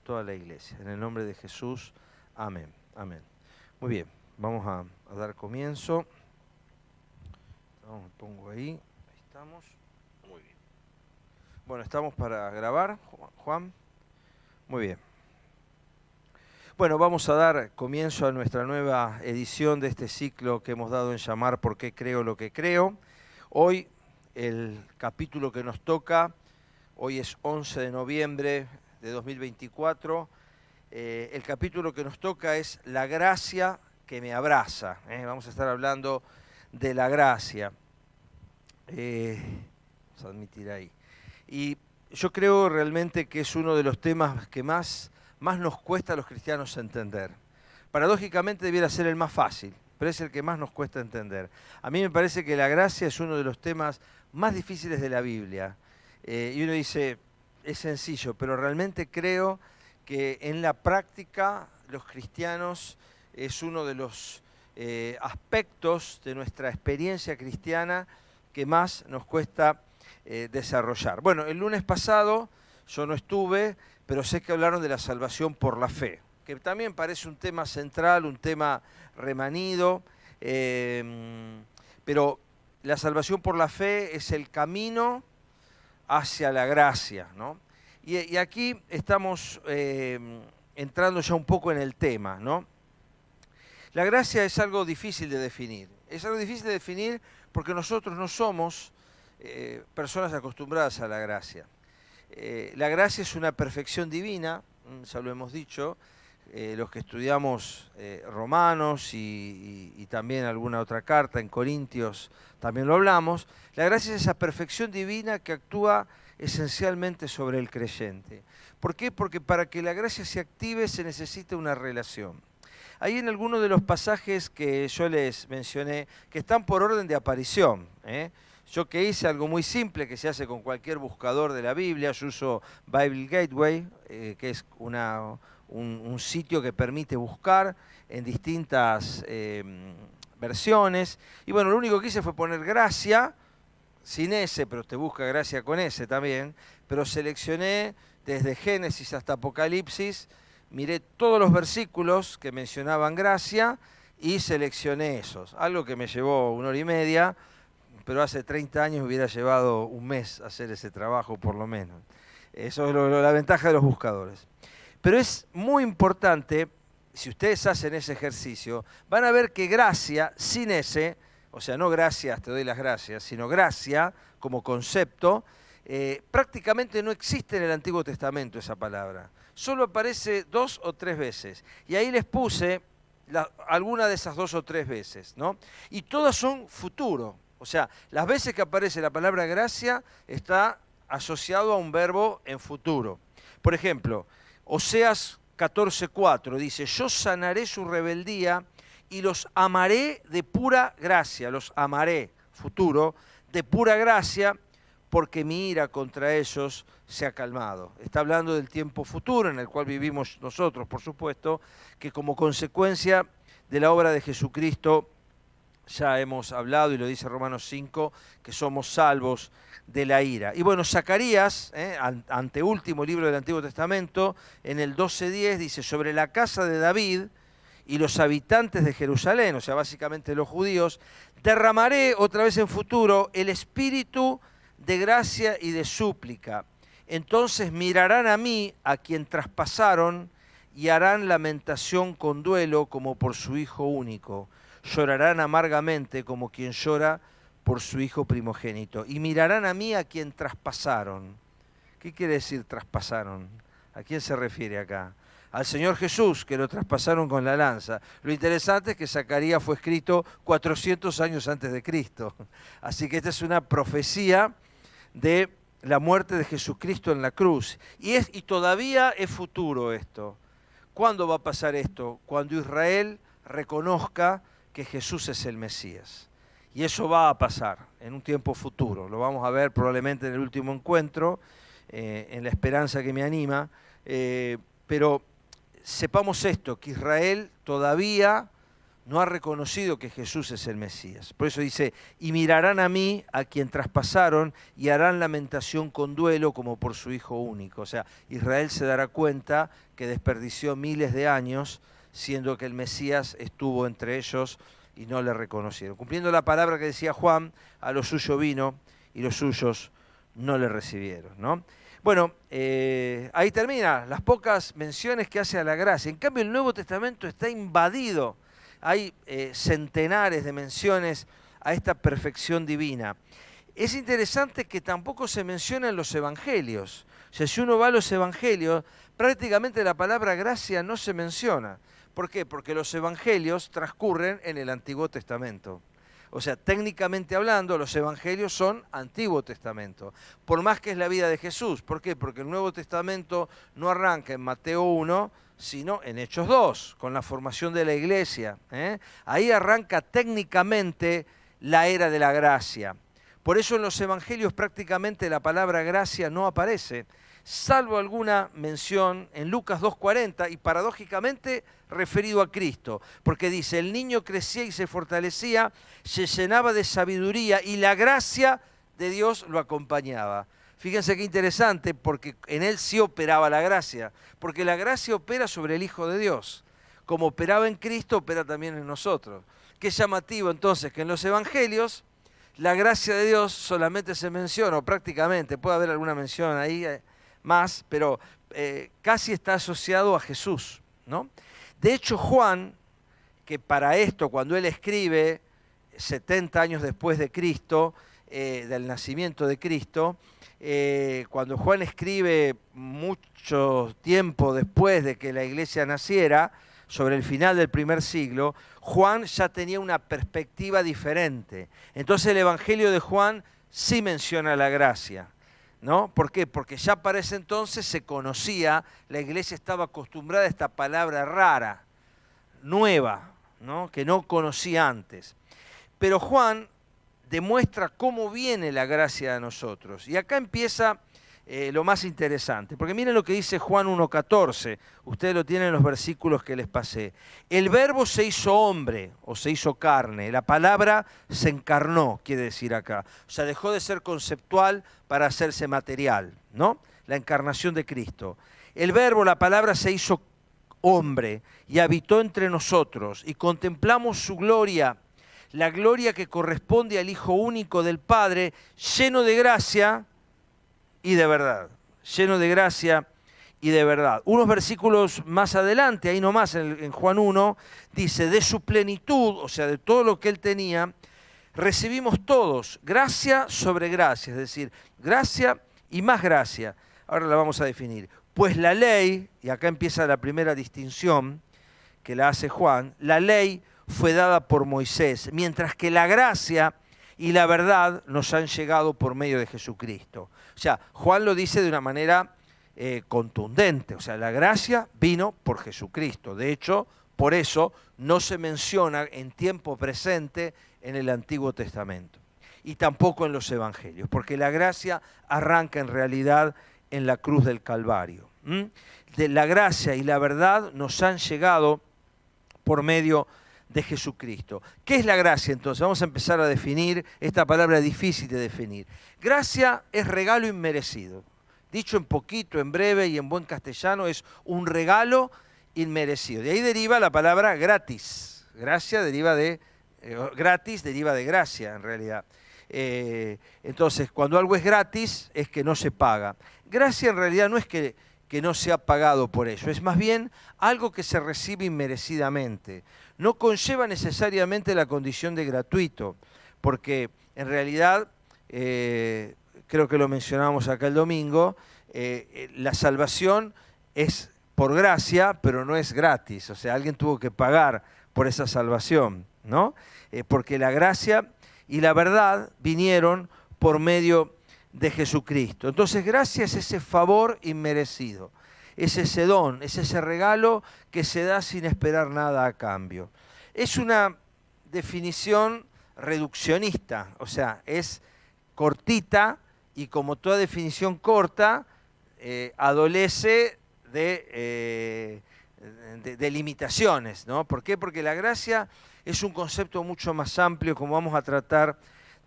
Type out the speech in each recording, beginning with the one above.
toda la iglesia. En el nombre de Jesús, amén. Amén. Muy bien, vamos a dar comienzo. Me pongo ahí. Ahí estamos. Muy bien. Bueno, ¿estamos para grabar, Juan? Muy bien. Bueno, vamos a dar comienzo a nuestra nueva edición de este ciclo que hemos dado en llamar ¿Por qué creo lo que creo? Hoy el capítulo que nos toca, hoy es 11 de noviembre de 2024, el capítulo que nos toca es La gracia que me abraza. Vamos a estar hablando de la gracia. Vamos a admitir ahí. Y yo creo realmente que es uno de los temas que más nos cuesta a los cristianos entender. Paradójicamente debiera ser el más fácil, pero es el que más nos cuesta entender. A mí me parece que la gracia es uno de los temas más difíciles de la Biblia. Y uno dice, es sencillo, pero realmente creo que en la práctica los cristianos es uno de los aspectos de nuestra experiencia cristiana que más nos cuesta desarrollar. Bueno, el lunes pasado yo no estuve, pero sé que hablaron de la salvación por la fe, que también parece un tema central, un tema remanido, pero la salvación por la fe es el camino hacia la gracia, ¿no? Y aquí estamos entrando ya un poco en el tema, ¿no? La gracia es algo difícil de definir. Es algo difícil de definir porque nosotros no somos personas acostumbradas a la gracia. La gracia es una perfección divina, ya lo hemos dicho, los que estudiamos Romanos y también alguna otra carta en Corintios también lo hablamos. La gracia es esa perfección divina que actúa esencialmente sobre el creyente. ¿Por qué? Porque para que la gracia se active se necesita una relación. Ahí en algunos de los pasajes que yo les mencioné, que están por orden de aparición, yo que hice algo muy simple que se hace con cualquier buscador de la Biblia, yo uso Bible Gateway, que es un sitio que permite buscar en distintas versiones. Y bueno, lo único que hice fue poner gracia, sin S, pero te busca gracia con S también, pero seleccioné desde Génesis hasta Apocalipsis, miré todos los versículos que mencionaban gracia y seleccioné esos, algo que me llevó 1 hora y media, pero hace 30 años hubiera llevado un mes hacer ese trabajo por lo menos. Eso es la ventaja de los buscadores. Pero es muy importante, si ustedes hacen ese ejercicio, van a ver que gracia, sin ese, o sea, no gracias, te doy las gracias, sino gracia como concepto, prácticamente no existe en el Antiguo Testamento esa palabra. Solo aparece 2 o 3 veces. Y ahí les puse alguna de esas 2 o 3 veces, ¿no? Y todas son futuro. O sea, las veces que aparece la palabra gracia está asociado a un verbo en futuro. Por ejemplo, Oseas 14:4 dice, yo sanaré su rebeldía y los amaré de pura gracia, los amaré, futuro, de pura gracia, porque mi ira contra ellos se ha calmado. Está hablando del tiempo futuro en el cual vivimos nosotros, por supuesto, que como consecuencia de la obra de Jesucristo, ya hemos hablado, y lo dice Romanos 5, que somos salvos de la ira. Y bueno, Zacarías, anteúltimo libro del Antiguo Testamento, en el 12:10 dice, sobre la casa de David y los habitantes de Jerusalén, o sea, básicamente los judíos, derramaré otra vez en futuro el espíritu de gracia y de súplica. Entonces mirarán a mí, a quien traspasaron, y harán lamentación con duelo como por su hijo único. Llorarán amargamente como quien llora por su hijo primogénito. Y mirarán a mí a quien traspasaron. ¿Qué quiere decir traspasaron? ¿A quién se refiere acá? Al Señor Jesús, que lo traspasaron con la lanza. Lo interesante es que Zacarías fue escrito 400 años antes de Cristo. Así que esta es una profecía de la muerte de Jesucristo en la cruz. Y todavía es futuro esto. ¿Cuándo va a pasar esto? Cuando Israel reconozca que Jesús es el Mesías. Y eso va a pasar en un tiempo futuro. Lo vamos a ver probablemente en el último encuentro, en la esperanza que me anima. Pero sepamos esto, que Israel todavía no ha reconocido que Jesús es el Mesías. Por eso dice, y mirarán a mí, a quien traspasaron, y harán lamentación con duelo como por su Hijo único. O sea, Israel se dará cuenta que desperdició miles de años, siendo que el Mesías estuvo entre ellos y no le reconocieron. Cumpliendo la palabra que decía Juan, a lo suyo vino y los suyos no le recibieron, ¿no? Bueno, ahí termina las pocas menciones que hace a la gracia. En cambio, el Nuevo Testamento está invadido. Hay centenares de menciones a esta perfección divina. Es interesante que tampoco se menciona en los evangelios. O sea, si uno va a los evangelios, prácticamente la palabra gracia no se menciona. ¿Por qué? Porque los evangelios transcurren en el Antiguo Testamento. O sea, técnicamente hablando, los evangelios son Antiguo Testamento. Por más que es la vida de Jesús. ¿Por qué? Porque el Nuevo Testamento no arranca en Mateo 1, sino en Hechos 2, con la formación de la iglesia. Ahí arranca técnicamente la era de la gracia. Por eso en los evangelios prácticamente la palabra gracia no aparece, salvo alguna mención en Lucas 2:40 y paradójicamente referido a Cristo, porque dice, el niño crecía y se fortalecía, se llenaba de sabiduría y la gracia de Dios lo acompañaba. Fíjense qué interesante, porque en él sí operaba la gracia, porque la gracia opera sobre el Hijo de Dios. Como operaba en Cristo, opera también en nosotros. Qué llamativo entonces que en los evangelios la gracia de Dios solamente se menciona, o prácticamente, puede haber alguna mención ahí más, pero casi está asociado a Jesús, ¿no? De hecho, Juan, que para esto, cuando él escribe 70 años después de Cristo, del nacimiento de Cristo, cuando Juan escribe mucho tiempo después de que la iglesia naciera, sobre el final del primer siglo, Juan ya tenía una perspectiva diferente. Entonces el Evangelio de Juan sí menciona la gracia, ¿no? ¿Por qué? Porque ya para ese entonces se conocía, la iglesia estaba acostumbrada a esta palabra rara, nueva, ¿no? Que no conocía antes. Pero Juan demuestra cómo viene la gracia a nosotros. Y acá empieza lo más interesante, porque miren lo que dice Juan 1:14, ustedes lo tienen en los versículos que les pasé. El verbo se hizo hombre, o se hizo carne, la palabra se encarnó, quiere decir acá. O sea, dejó de ser conceptual para hacerse material, ¿no? La encarnación de Cristo. El verbo, la palabra se hizo hombre y habitó entre nosotros y contemplamos su gloria, la gloria que corresponde al Hijo único del Padre, lleno de gracia y de verdad, lleno de gracia y de verdad. Unos versículos más adelante, ahí nomás en Juan 1, dice, de su plenitud, o sea, de todo lo que él tenía, recibimos todos gracia sobre gracia, es decir, gracia y más gracia. Ahora la vamos a definir. Pues la ley, y acá empieza la primera distinción que la hace Juan, la ley fue dada por Moisés, mientras que la gracia y la verdad nos han llegado por medio de Jesucristo. O sea, Juan lo dice de una manera contundente, o sea, la gracia vino por Jesucristo. De hecho, por eso no se menciona en tiempo presente en el Antiguo Testamento y tampoco en los Evangelios, porque la gracia arranca en realidad en la cruz del Calvario. De la gracia y la verdad nos han llegado por medio de Jesucristo. ¿Qué es la gracia entonces? Vamos a empezar a definir esta palabra difícil de definir. Gracia es regalo inmerecido. Dicho en poquito, en breve y en buen castellano, es un regalo inmerecido. De ahí deriva la palabra gratis. Gracia deriva de, gratis deriva de gracia en realidad. Entonces, cuando algo es gratis, es que no se paga. Gracia en realidad no es que no se ha pagado por ello, es más bien algo que se recibe inmerecidamente. No conlleva necesariamente la condición de gratuito, porque en realidad, creo que lo mencionamos acá el domingo, la salvación es por gracia, pero no es gratis, o sea, alguien tuvo que pagar por esa salvación, ¿no? Porque la gracia y la verdad vinieron por medio de Jesucristo. Entonces, gracia es ese favor inmerecido, es ese don, es ese regalo que se da sin esperar nada a cambio. Es una definición reduccionista, o sea, es cortita y como toda definición corta, adolece de limitaciones, ¿no? ¿Por qué? Porque la gracia es un concepto mucho más amplio como vamos a tratar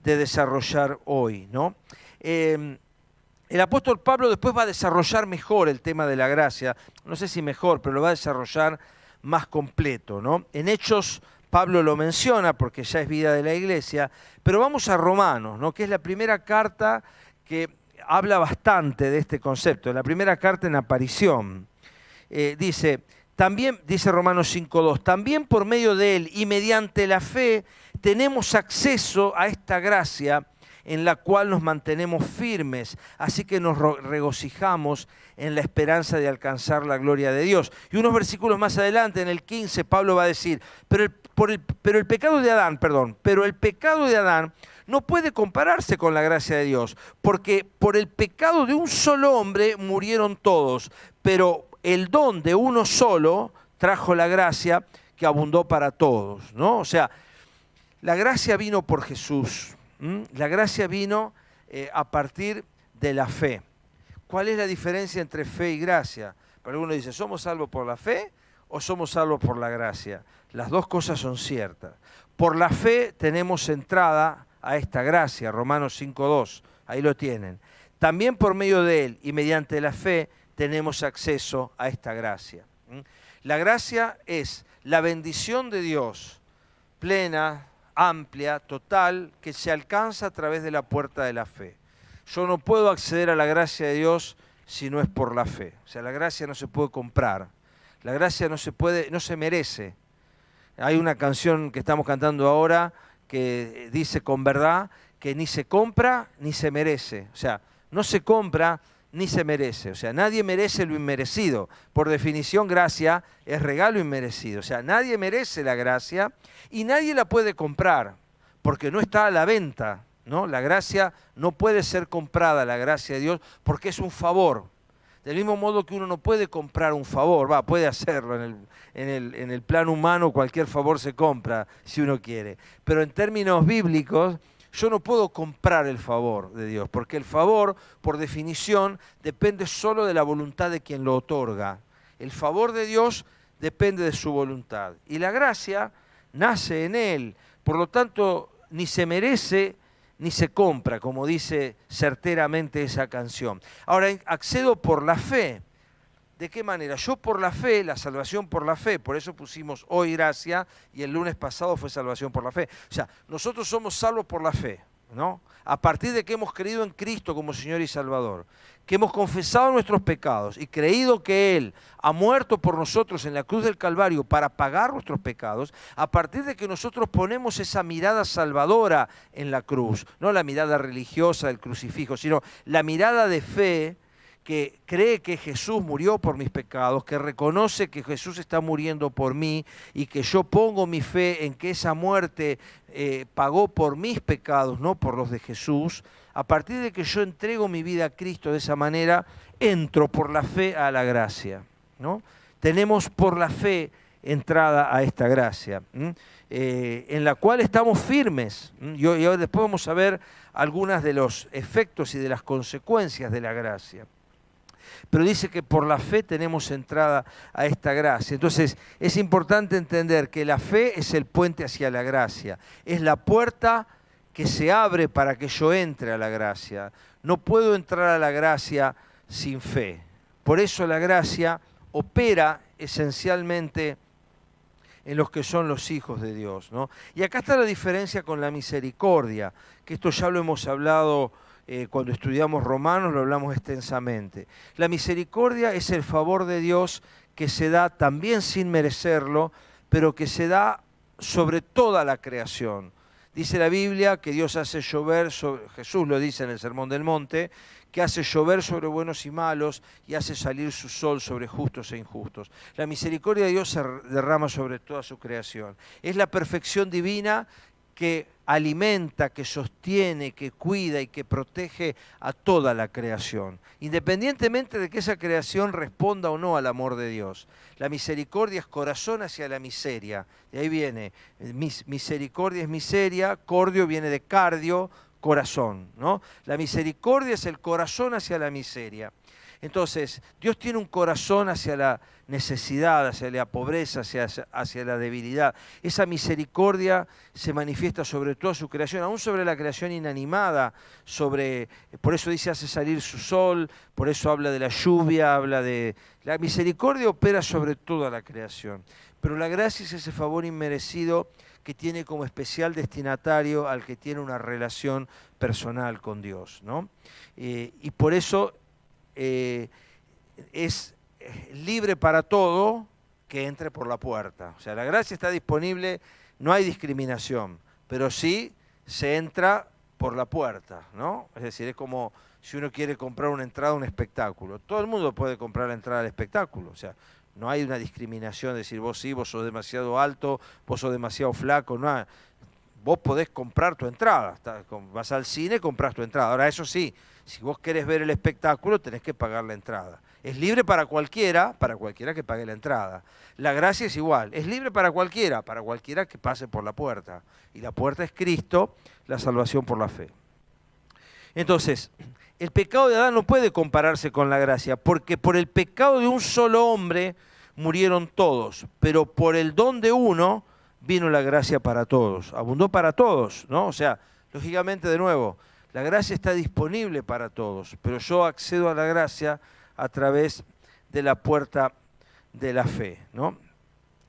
de desarrollar hoy, ¿no? El apóstol Pablo después va a desarrollar mejor el tema de la gracia, no sé si mejor, pero lo va a desarrollar más completo, ¿no? En Hechos Pablo lo menciona porque ya es vida de la iglesia, pero vamos a Romanos, ¿no? Que es la primera carta que habla bastante de este concepto, la primera carta en aparición. Dice Romanos 5.2, también por medio de él y mediante la fe tenemos acceso a esta gracia en la cual nos mantenemos firmes, así que nos regocijamos en la esperanza de alcanzar la gloria de Dios. Y unos versículos más adelante, en el 15, Pablo va a decir, pero el pecado de Adán no puede compararse con la gracia de Dios, porque por el pecado de un solo hombre murieron todos, pero el don de uno solo trajo la gracia que abundó para todos, ¿no? O sea, la gracia vino por Jesús. La gracia vino a partir de la fe. ¿Cuál es la diferencia entre fe y gracia? Para algunos dice, ¿somos salvos por la fe o somos salvos por la gracia? Las dos cosas son ciertas. Por la fe tenemos entrada a esta gracia, Romanos 5.2, ahí lo tienen. También por medio de él y mediante la fe tenemos acceso a esta gracia. La gracia es la bendición de Dios plena, amplia, total, que se alcanza a través de la puerta de la fe. Yo no puedo acceder a la gracia de Dios si no es por la fe. O sea, la gracia no se puede comprar. La gracia no se merece. Hay una canción que estamos cantando ahora que dice con verdad que ni se compra ni se merece. O sea, no se compra ni se merece. O sea, nadie merece lo inmerecido. Por definición, gracia es regalo inmerecido. O sea, nadie merece la gracia y nadie la puede comprar porque no está a la venta, ¿no? La gracia no puede ser comprada, la gracia de Dios, porque es un favor. Del mismo modo que uno no puede comprar un favor, puede hacerlo en el plano humano, cualquier favor se compra si uno quiere. Pero en términos bíblicos, yo no puedo comprar el favor de Dios, porque el favor, por definición, depende solo de la voluntad de quien lo otorga. El favor de Dios depende de su voluntad. Y la gracia nace en Él, por lo tanto, ni se merece ni se compra, como dice certeramente esa canción. Ahora, accedo por la fe. ¿De qué manera? Yo por la fe, la salvación por la fe, por eso pusimos hoy gracia y el lunes pasado fue salvación por la fe. O sea, nosotros somos salvos por la fe, ¿no? A partir de que hemos creído en Cristo como Señor y Salvador, que hemos confesado nuestros pecados y creído que Él ha muerto por nosotros en la cruz del Calvario para pagar nuestros pecados, a partir de que nosotros ponemos esa mirada salvadora en la cruz, no la mirada religiosa del crucifijo, sino la mirada de fe, que cree que Jesús murió por mis pecados, que reconoce que Jesús está muriendo por mí y que yo pongo mi fe en que esa muerte pagó por mis pecados, no por los de Jesús. A partir de que yo entrego mi vida a Cristo de esa manera, entro por la fe a la gracia, ¿no? Tenemos por la fe entrada a esta gracia, en la cual estamos firmes. Y después vamos a ver algunos de los efectos y de las consecuencias de la gracia. Pero dice que por la fe tenemos entrada a esta gracia. Entonces es importante entender que la fe es el puente hacia la gracia, es la puerta que se abre para que yo entre a la gracia. No puedo entrar a la gracia sin fe. Por eso la gracia opera esencialmente en los que son los hijos de Dios, ¿no? Y acá está la diferencia con la misericordia, que esto ya lo hemos hablado cuando estudiamos Romanos, lo hablamos extensamente. La misericordia es el favor de Dios que se da también sin merecerlo, pero que se da sobre toda la creación. Dice la Biblia que Dios hace llover, Jesús lo dice en el Sermón del Monte, que hace llover sobre buenos y malos y hace salir su sol sobre justos e injustos. La misericordia de Dios se derrama sobre toda su creación. Es la perfección divina que alimenta, que sostiene, que cuida y que protege a toda la creación, independientemente de que esa creación responda o no al amor de Dios. La misericordia es corazón hacia la miseria, de ahí viene, misericordia es miseria, cordio viene de cardio, corazón, ¿no? La misericordia es el corazón hacia la miseria. Entonces, Dios tiene un corazón hacia la necesidad, hacia la pobreza, hacia la debilidad. Esa misericordia se manifiesta sobre toda su creación, aún sobre la creación inanimada, por eso dice hace salir su sol, por eso habla de la lluvia, habla de... La misericordia opera sobre toda la creación, pero la gracia es ese favor inmerecido que tiene como especial destinatario al que tiene una relación personal con Dios, ¿no? Y por eso es libre para todo que entre por la puerta. O sea, la gracia está disponible, no hay discriminación, pero sí se entra por la puerta, ¿no? Es decir, es como si uno quiere comprar una entrada a un espectáculo. Todo el mundo puede comprar la entrada al espectáculo, o sea, no hay una discriminación de decir vos sí, vos sos demasiado alto, vos sos demasiado flaco, no. Vos podés comprar tu entrada, vas al cine, comprás tu entrada. Ahora, eso sí, si vos querés ver el espectáculo, tenés que pagar la entrada. Es libre para cualquiera que pague la entrada. La gracia es igual, es libre para cualquiera que pase por la puerta. Y la puerta es Cristo, la salvación por la fe. Entonces, el pecado de Adán no puede compararse con la gracia, porque por el pecado de un solo hombre murieron todos, pero por el don de uno vino la gracia para todos, abundó para todos, ¿no? O sea, lógicamente, de nuevo, la gracia está disponible para todos, pero yo accedo a la gracia a través de la puerta de la fe, ¿no?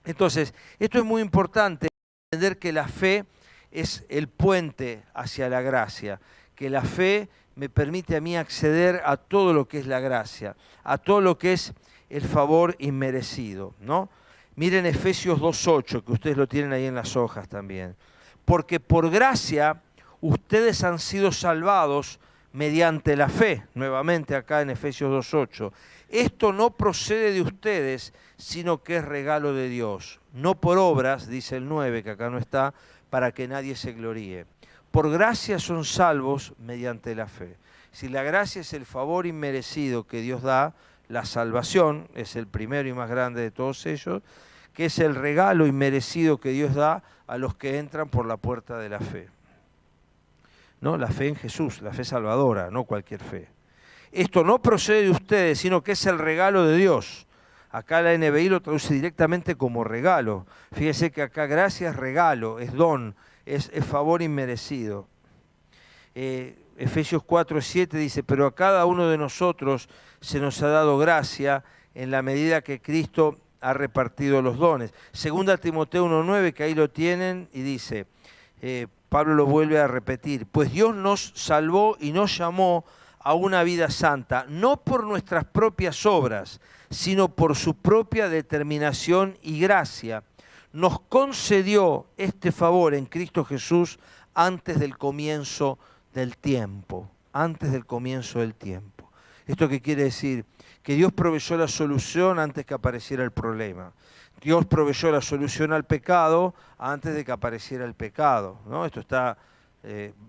Entonces, esto es muy importante, entender que la fe es el puente hacia la gracia, que la fe me permite a mí acceder a todo lo que es la gracia, a todo lo que es el favor inmerecido, ¿no? Miren Efesios 2:8, que ustedes lo tienen ahí en las hojas también. Porque por gracia ustedes han sido salvados mediante la fe, nuevamente acá en Efesios 2:8. Esto no procede de ustedes, sino que es regalo de Dios. No por obras, dice el 9, que acá no está, para que nadie se gloríe. Por gracia son salvos mediante la fe. Si la gracia es el favor inmerecido que Dios da, la salvación es el primero y más grande de todos ellos, que es el regalo inmerecido que Dios da a los que entran por la puerta de la fe. ¿No? La fe en Jesús, la fe salvadora, no cualquier fe. Esto no procede de ustedes, sino que es el regalo de Dios. Acá la NBI lo traduce directamente como regalo. Fíjense que acá gracia es regalo, es don, es favor inmerecido. Efesios 4:7 dice, pero a cada uno de nosotros se nos ha dado gracia en la medida que Cristo ha repartido los dones. Segunda Timoteo 1:9, que ahí lo tienen, y dice, Pablo lo vuelve a repetir, pues Dios nos salvó y nos llamó a una vida santa, no por nuestras propias obras, sino por su propia determinación y gracia. Nos concedió este favor en Cristo Jesús antes del comienzo del tiempo, antes del comienzo del tiempo. ¿Esto qué quiere decir? Que Dios proveyó la solución antes que apareciera el problema. Dios proveyó la solución al pecado antes de que apareciera el pecado, ¿no? Esto está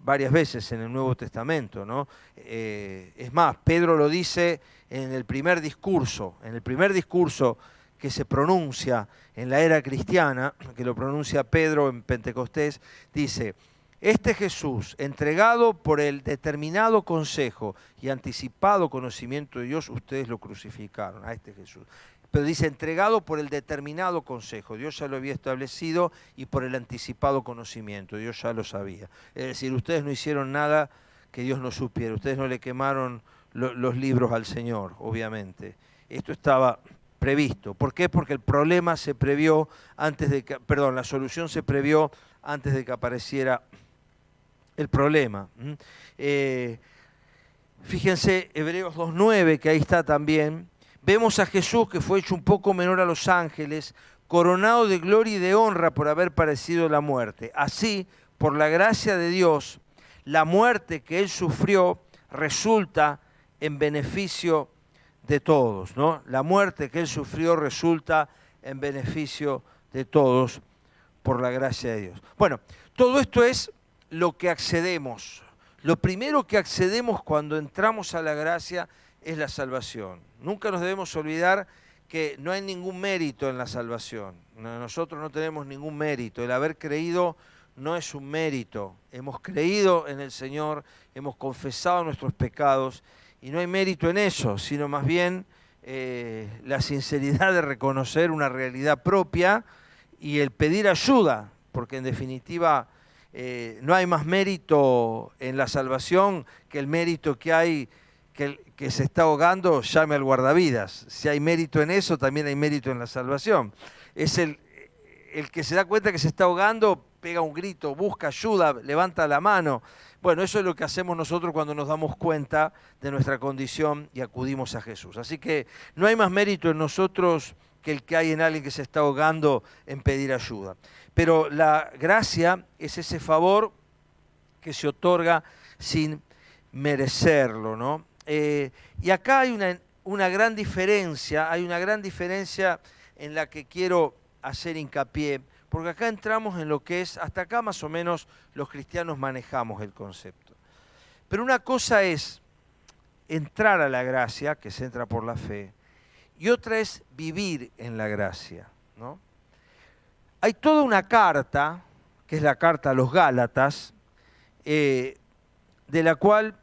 varias veces en el Nuevo Testamento, ¿no? Es más, Pedro lo dice en el primer discurso que se pronuncia en la era cristiana, que lo pronuncia Pedro en Pentecostés, dice, este Jesús, entregado por el determinado consejo y anticipado conocimiento de Dios, ustedes lo crucificaron, a este Jesús. Pero dice, entregado por el determinado consejo, Dios ya lo había establecido, y por el anticipado conocimiento, Dios ya lo sabía. Es decir, ustedes no hicieron nada que Dios no supiera, ustedes no le quemaron los libros al Señor, obviamente. Esto estaba previsto. ¿Por qué? Porque el problema se previó antes de que, perdón, la solución se previó antes de que apareciera el problema. Fíjense, Hebreos 2:9, que ahí está también. Vemos a Jesús, que fue hecho un poco menor a los ángeles, coronado de gloria y de honra por haber padecido la muerte. Así, por la gracia de Dios, la muerte que Él sufrió resulta en beneficio de todos, ¿no? La muerte que Él sufrió resulta en beneficio de todos por la gracia de Dios. Bueno, todo esto es lo que accedemos. Lo primero que accedemos cuando entramos a la gracia es la salvación. Nunca nos debemos olvidar que no hay ningún mérito en la salvación. Nosotros no tenemos ningún mérito. El haber creído no es un mérito. Hemos creído en el Señor, hemos confesado nuestros pecados Y no hay mérito en eso, sino más bien la sinceridad de reconocer una realidad propia y el pedir ayuda, porque en definitiva no hay más mérito en la salvación que el mérito que hay que el que se está ahogando llame al guardavidas. Si hay mérito en eso, también hay mérito en la salvación. Es el que se da cuenta que se está ahogando, pega un grito, busca ayuda, levanta la mano. Bueno, eso es lo que hacemos nosotros cuando nos damos cuenta de nuestra condición y acudimos a Jesús. Así que no hay más mérito en nosotros que el que hay en alguien que se está ahogando en pedir ayuda. Pero la gracia es ese favor que se otorga sin merecerlo, ¿no? Y acá hay una gran diferencia, en la que quiero hacer hincapié, porque acá entramos en lo que es, hasta acá más o menos los cristianos manejamos el concepto. Pero una cosa es entrar a la gracia, que se entra por la fe, y otra es vivir en la gracia, ¿no? Hay toda una carta, que es la carta a los Gálatas, de la cual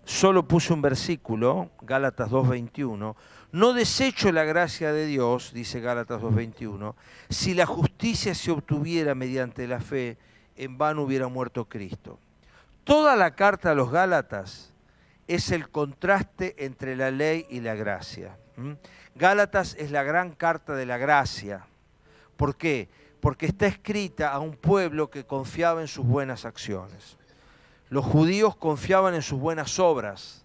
solo puse un versículo, Gálatas 2:21. No desecho la gracia de Dios, dice Gálatas 2:21, si la justicia se obtuviera mediante la fe, en vano hubiera muerto Cristo. Toda la carta a los Gálatas es el contraste entre la ley y la gracia. Gálatas es la gran carta de la gracia. ¿Por qué? Porque está escrita a un pueblo que confiaba en sus buenas acciones. Los judíos confiaban en sus buenas obras.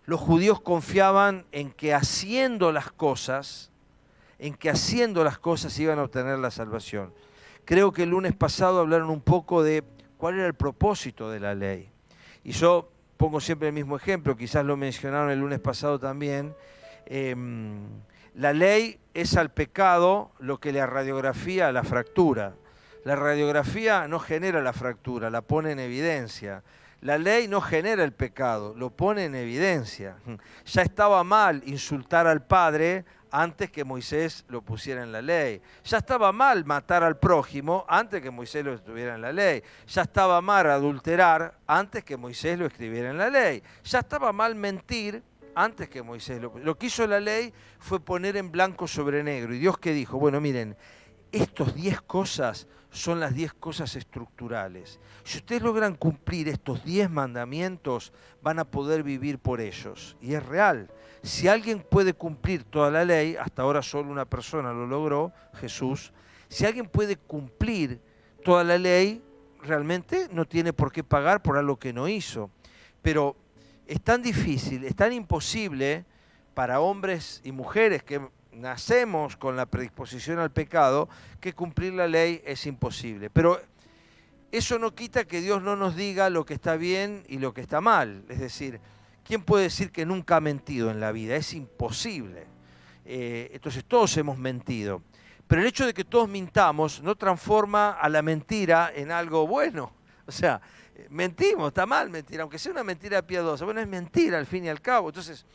Los judíos confiaban en que haciendo las cosas iban a obtener la salvación. Creo que el lunes pasado hablaron un poco de cuál era el propósito de la ley. Y yo pongo siempre el mismo ejemplo, quizás lo mencionaron el lunes pasado también. La ley es al pecado lo que la radiografía a la fractura. La radiografía no genera la fractura, la pone en evidencia. La ley no genera el pecado, lo pone en evidencia. Ya estaba mal insultar al padre antes que Moisés lo pusiera en la ley. Ya estaba mal matar al prójimo antes que Moisés lo estuviera en la ley. Ya estaba mal adulterar antes que Moisés lo escribiera en la ley. Ya estaba mal mentir antes que Moisés lo que hizo la ley fue poner en blanco sobre negro. ¿Y Dios qué dijo? Bueno, miren, estos 10 cosas son las 10 cosas estructurales. Si ustedes logran cumplir estos 10 mandamientos, van a poder vivir por ellos. Y es real. Si alguien puede cumplir toda la ley, hasta ahora solo una persona lo logró, Jesús, si alguien puede cumplir toda la ley, realmente no tiene por qué pagar por algo que no hizo. Pero es tan difícil, es tan imposible para hombres y mujeres que nacemos con la predisposición al pecado, que cumplir la ley es imposible. Pero eso no quita que Dios no nos diga lo que está bien y lo que está mal. Es decir, ¿quién puede decir que nunca ha mentido en la vida? Es imposible. Entonces todos hemos mentido. Pero el hecho de que todos mintamos no transforma a la mentira en algo bueno. O sea, mentimos, está mal mentir, aunque sea una mentira piadosa. Bueno, es mentira al fin y al cabo. Entonces,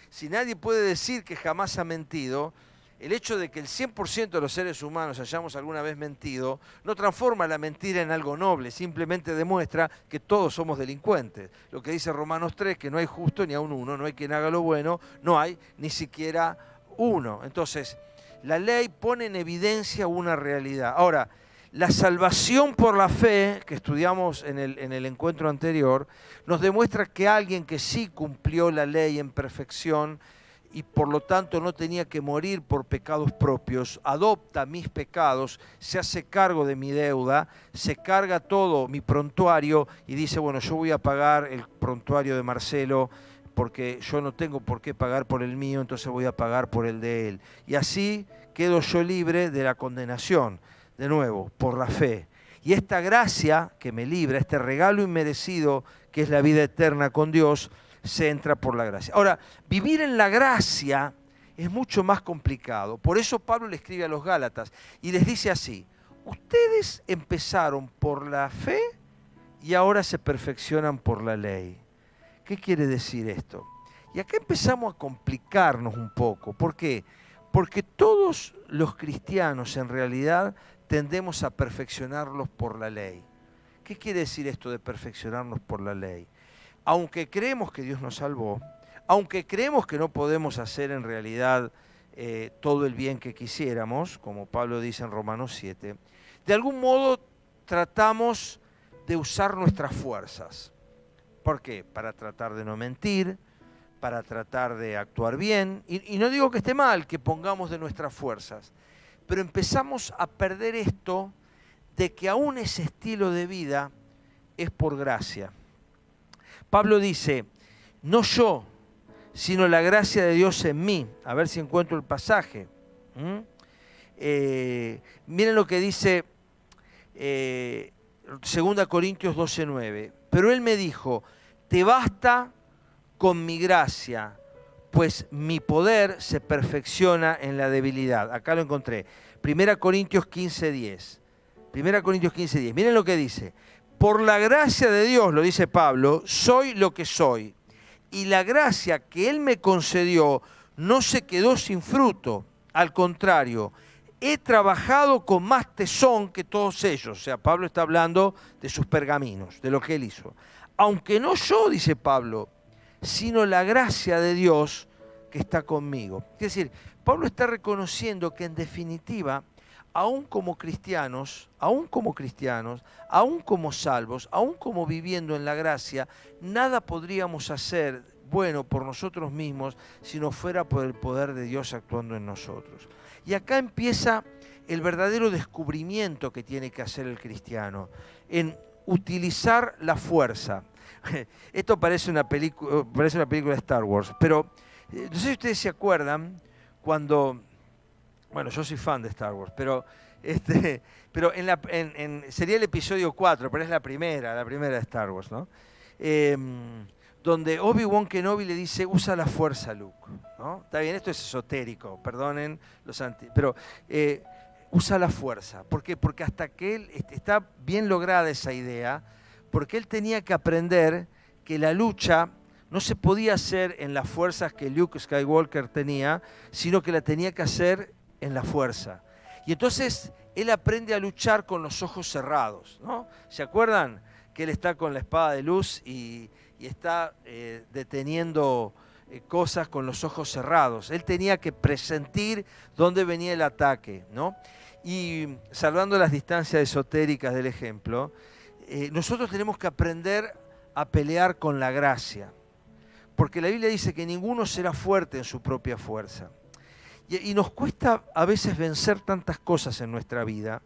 si nadie puede decir que jamás ha mentido, el hecho de que el 100% de los seres humanos hayamos alguna vez mentido no transforma la mentira en algo noble, simplemente demuestra que todos somos delincuentes. Lo que dice Romanos 3, que no hay justo ni aun uno, no hay quien haga lo bueno, no hay ni siquiera uno. Entonces, la ley pone en evidencia una realidad. Ahora, la salvación por la fe, que estudiamos en el encuentro anterior, nos demuestra que alguien que sí cumplió la ley en perfección y por lo tanto no tenía que morir por pecados propios, adopta mis pecados, se hace cargo de mi deuda, se carga todo mi prontuario y dice, bueno, yo voy a pagar el prontuario de Marcelo porque yo no tengo por qué pagar por el mío, entonces voy a pagar por el de él. Y así quedo yo libre de la condenación. De nuevo, por la fe. Y esta gracia que me libra, este regalo inmerecido que es la vida eterna con Dios, se entra por la gracia. Ahora, vivir en la gracia es mucho más complicado. Por eso Pablo le escribe a los Gálatas y les dice así: ustedes empezaron por la fe y ahora se perfeccionan por la ley. ¿Qué quiere decir esto? Y acá empezamos a complicarnos un poco. ¿Por qué? Porque todos los cristianos en realidad tendemos a perfeccionarlos por la ley. ¿Qué quiere decir esto de perfeccionarnos por la ley? Aunque creemos que Dios nos salvó, aunque creemos que no podemos hacer en realidad todo el bien que quisiéramos, como Pablo dice en Romanos 7, de algún modo tratamos de usar nuestras fuerzas. ¿Por qué? Para tratar de no mentir, para tratar de actuar bien. Y no digo que esté mal que pongamos de nuestras fuerzas, pero empezamos a perder esto de que aún ese estilo de vida es por gracia. Pablo dice, no yo, sino la gracia de Dios en mí. A ver si encuentro el pasaje. Miren lo que dice 2 Corintios 12:9. Pero él me dijo, te basta con mi gracia, pues mi poder se perfecciona en la debilidad. Acá lo encontré. 1 Corintios 15:10. 1 Corintios 15:10. Miren lo que dice. Por la gracia de Dios, lo dice Pablo, soy lo que soy. Y la gracia que Él me concedió no se quedó sin fruto. Al contrario, he trabajado con más tesón que todos ellos. O sea, Pablo está hablando de sus pergaminos, de lo que él hizo. Aunque no yo, dice Pablo, sino la gracia de Dios que está conmigo. Es decir, Pablo está reconociendo que en definitiva, aún como cristianos, aún como salvos, aún como viviendo en la gracia, nada podríamos hacer bueno por nosotros mismos si no fuera por el poder de Dios actuando en nosotros. Y acá empieza el verdadero descubrimiento que tiene que hacer el cristiano, en utilizar la fuerza. Esto parece una película de Star Wars, pero no sé si ustedes se acuerdan cuando... Bueno, yo soy fan de Star Wars, pero sería el episodio 4, pero es la primera de Star Wars, ¿no? Donde Obi-Wan Kenobi le dice, usa la fuerza, Luke, ¿no? Está bien, esto es esotérico, perdonen los pero usa la fuerza. ¿Por qué? Porque hasta que él, está bien lograda esa idea, porque él tenía que aprender que la lucha no se podía hacer en las fuerzas que Luke Skywalker tenía, sino que la tenía que hacer en la fuerza. Y entonces él aprende a luchar con los ojos cerrados, ¿no? ¿Se acuerdan que él está con la espada de luz y está deteniendo cosas con los ojos cerrados? Él tenía que presentir dónde venía el ataque, ¿no? Y salvando las distancias esotéricas del ejemplo, nosotros tenemos que aprender a pelear con la gracia, porque la Biblia dice que ninguno será fuerte en su propia fuerza. Y nos cuesta a veces vencer tantas cosas en nuestra vida,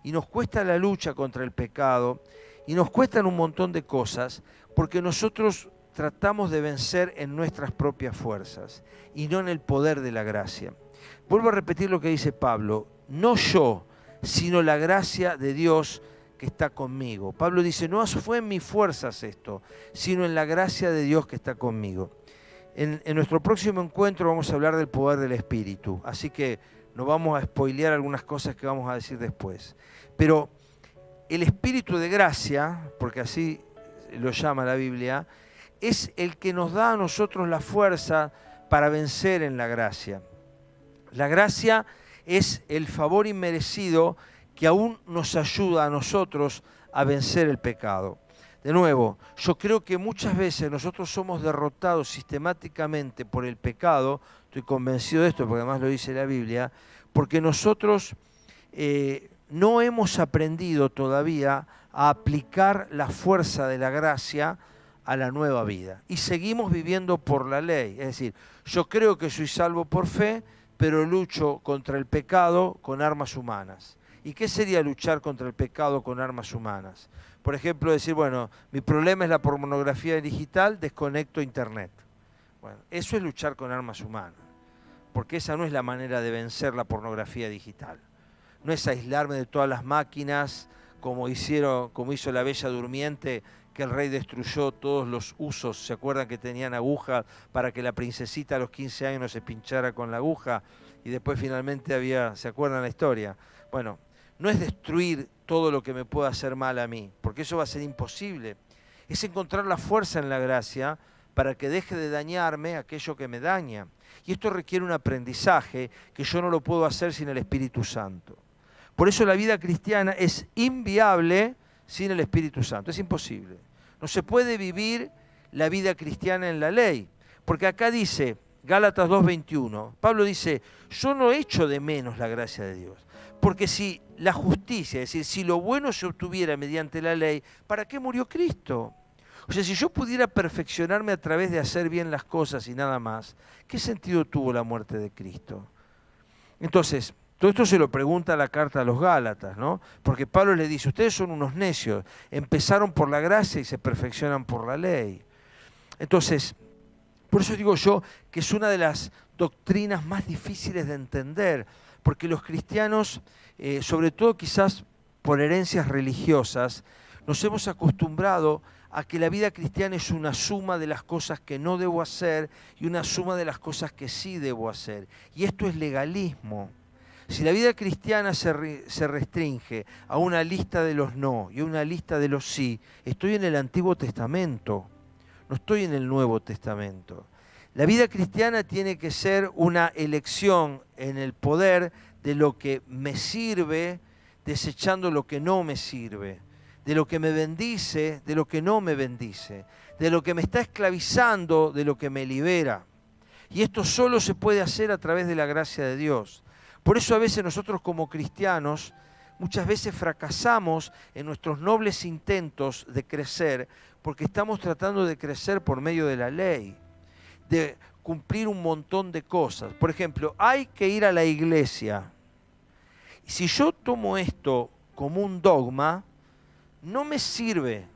y nos cuesta la lucha contra el pecado, y nos cuestan un montón de cosas, porque nosotros tratamos de vencer en nuestras propias fuerzas, y no en el poder de la gracia. Vuelvo a repetir lo que dice Pablo, no yo, sino la gracia de Dios que está conmigo. Pablo dice, no fue en mis fuerzas esto, sino en la gracia de Dios que está conmigo. En nuestro próximo encuentro vamos a hablar del poder del Espíritu, así que no vamos a spoilear algunas cosas que vamos a decir después. Pero el Espíritu de gracia, porque así lo llama la Biblia, es el que nos da a nosotros la fuerza para vencer en la gracia. La gracia es el favor inmerecido que aún nos ayuda a nosotros a vencer el pecado. De nuevo, yo creo que muchas veces nosotros somos derrotados sistemáticamente por el pecado, estoy convencido de esto porque además lo dice la Biblia, porque nosotros no hemos aprendido todavía a aplicar la fuerza de la gracia a la nueva vida. Y seguimos viviendo por la ley, es decir, yo creo que soy salvo por fe, pero lucho contra el pecado con armas humanas. ¿Y qué sería luchar contra el pecado con armas humanas? Por ejemplo, decir, bueno, mi problema es la pornografía digital, desconecto internet. Bueno, eso es luchar con armas humanas, porque esa no es la manera de vencer la pornografía digital. No es aislarme de todas las máquinas, como hizo la Bella Durmiente, que el rey destruyó todos los usos. ¿Se acuerdan que tenían agujas para que la princesita a los 15 años no se pinchara con la aguja? Y después finalmente ¿se acuerdan la historia? Bueno, no es destruir todo lo que me pueda hacer mal a mí, porque eso va a ser imposible. Es encontrar la fuerza en la gracia para que deje de dañarme aquello que me daña. Y esto requiere un aprendizaje que yo no lo puedo hacer sin el Espíritu Santo. Por eso la vida cristiana es inviable sin el Espíritu Santo, es imposible. No se puede vivir la vida cristiana en la ley, Porque acá dice, Gálatas 2:21, Pablo dice, yo no echo de menos la gracia de Dios. Porque si la justicia, es decir, si lo bueno se obtuviera mediante la ley, ¿para qué murió Cristo? O sea, si yo pudiera perfeccionarme a través de hacer bien las cosas y nada más, ¿qué sentido tuvo la muerte de Cristo? Entonces, todo esto se lo pregunta la carta a los Gálatas, ¿no? Porque Pablo le dice, ustedes son unos necios, empezaron por la gracia y se perfeccionan por la ley. Entonces, por eso digo yo que es una de las doctrinas más difíciles de entender, porque los cristianos, sobre todo quizás por herencias religiosas, nos hemos acostumbrado a que la vida cristiana es una suma de las cosas que no debo hacer y una suma de las cosas que sí debo hacer. Y esto es legalismo. Si la vida cristiana se restringe a una lista de los no y a una lista de los sí, estoy en el Antiguo Testamento, no estoy en el Nuevo Testamento. La vida cristiana tiene que ser una elección en el poder de lo que me sirve, desechando lo que no me sirve, de lo que me bendice, de lo que no me bendice, de lo que me está esclavizando, de lo que me libera. Y esto solo se puede hacer a través de la gracia de Dios. Por eso a veces nosotros como cristianos, muchas veces fracasamos en nuestros nobles intentos de crecer, porque estamos tratando de crecer por medio de la ley, de cumplir un montón de cosas. Por ejemplo, hay que ir a la iglesia. Si yo tomo esto como un dogma, no me sirve.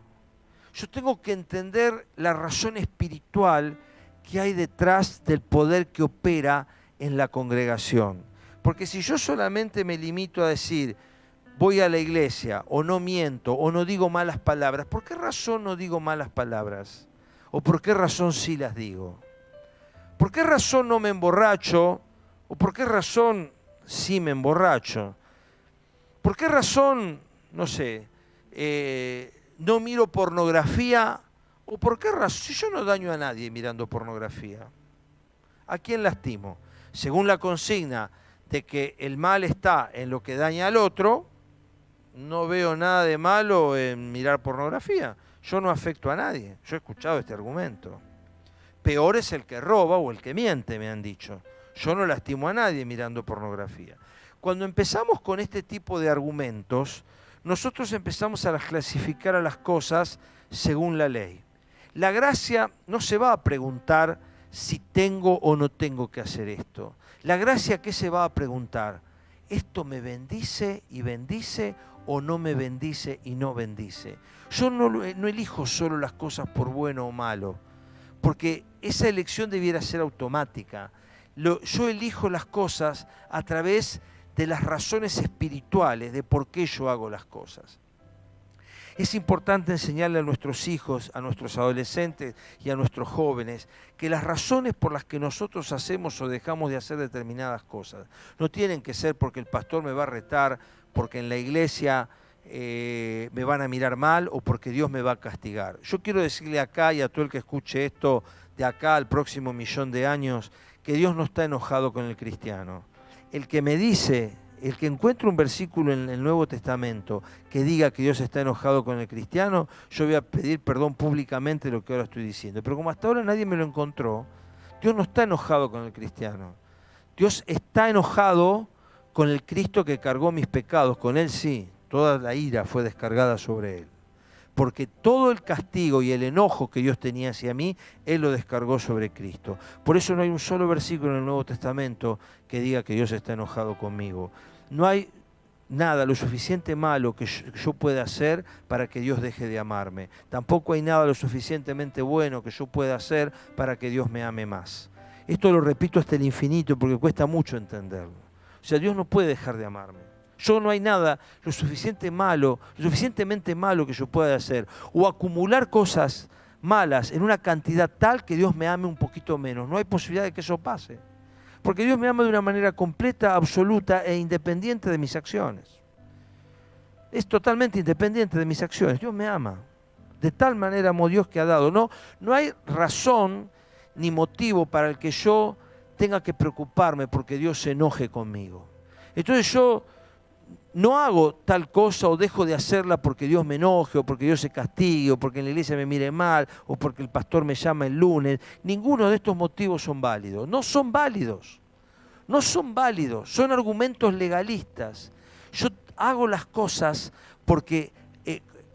Yo tengo que entender la razón espiritual que hay detrás del poder que opera en la congregación. Porque si yo solamente me limito a decir, voy a la iglesia, o no miento, o no digo malas palabras, ¿por qué razón no digo malas palabras? ¿O por qué razón sí las digo? ¿Por qué razón no me emborracho? ¿O por qué razón sí me emborracho? ¿Por qué razón, no sé, no miro pornografía? ¿O por qué razón? Si yo no daño a nadie mirando pornografía, ¿a quién lastimo? Según la consigna de que el mal está en lo que daña al otro, no veo nada de malo en mirar pornografía. Yo no afecto a nadie. Yo he escuchado este argumento. Peor es el que roba o el que miente, me han dicho. Yo no lastimo a nadie mirando pornografía. Cuando empezamos con este tipo de argumentos, nosotros empezamos a clasificar a las cosas según la ley. La gracia no se va a preguntar si tengo o no tengo que hacer esto. La gracia, ¿qué se va a preguntar? ¿Esto me bendice y bendice o no me bendice y no bendice? Yo no elijo solo las cosas por bueno o malo, porque esa elección debiera ser automática. Yo elijo las cosas a través de las razones espirituales de por qué yo hago las cosas. Es importante enseñarle a nuestros hijos, a nuestros adolescentes y a nuestros jóvenes que las razones por las que nosotros hacemos o dejamos de hacer determinadas cosas no tienen que ser porque el pastor me va a retar, porque en la iglesia me van a mirar mal o porque Dios me va a castigar. Yo quiero decirle acá y a todo el que escuche esto de acá al próximo 1.000.000 de años que Dios no está enojado con el cristiano. El que me dice, el que encuentre un versículo en el Nuevo Testamento que diga que Dios está enojado con el cristiano, yo voy a pedir perdón públicamente de lo que ahora estoy diciendo. Pero como hasta ahora nadie me lo encontró, Dios no está enojado con el cristiano. Dios está enojado con el Cristo que cargó mis pecados. Con Él sí, toda la ira fue descargada sobre Él. Porque todo el castigo y el enojo que Dios tenía hacia mí, Él lo descargó sobre Cristo. Por eso no hay un solo versículo en el Nuevo Testamento que diga que Dios está enojado conmigo. No hay nada lo suficiente malo que yo pueda hacer para que Dios deje de amarme. Tampoco hay nada lo suficientemente bueno que yo pueda hacer para que Dios me ame más. Esto lo repito hasta el infinito porque cuesta mucho entenderlo. O sea, Dios no puede dejar de amarme. Yo no hay nada lo suficientemente malo que yo pueda hacer o acumular cosas malas en una cantidad tal que Dios me ame un poquito menos. No hay posibilidad de que eso pase. Porque Dios me ama de una manera completa, absoluta e independiente de mis acciones. Es totalmente independiente de mis acciones. Dios me ama. De tal manera amó Dios que ha dado. No hay razón ni motivo para el que yo tenga que preocuparme porque Dios se enoje conmigo. Entonces yo no hago tal cosa o dejo de hacerla porque Dios me enoje o porque Dios se castigue o porque en la iglesia me mire mal o porque el pastor me llama el lunes. Ninguno de estos motivos son válidos. No son válidos. No son válidos. Son argumentos legalistas. Yo hago las cosas porque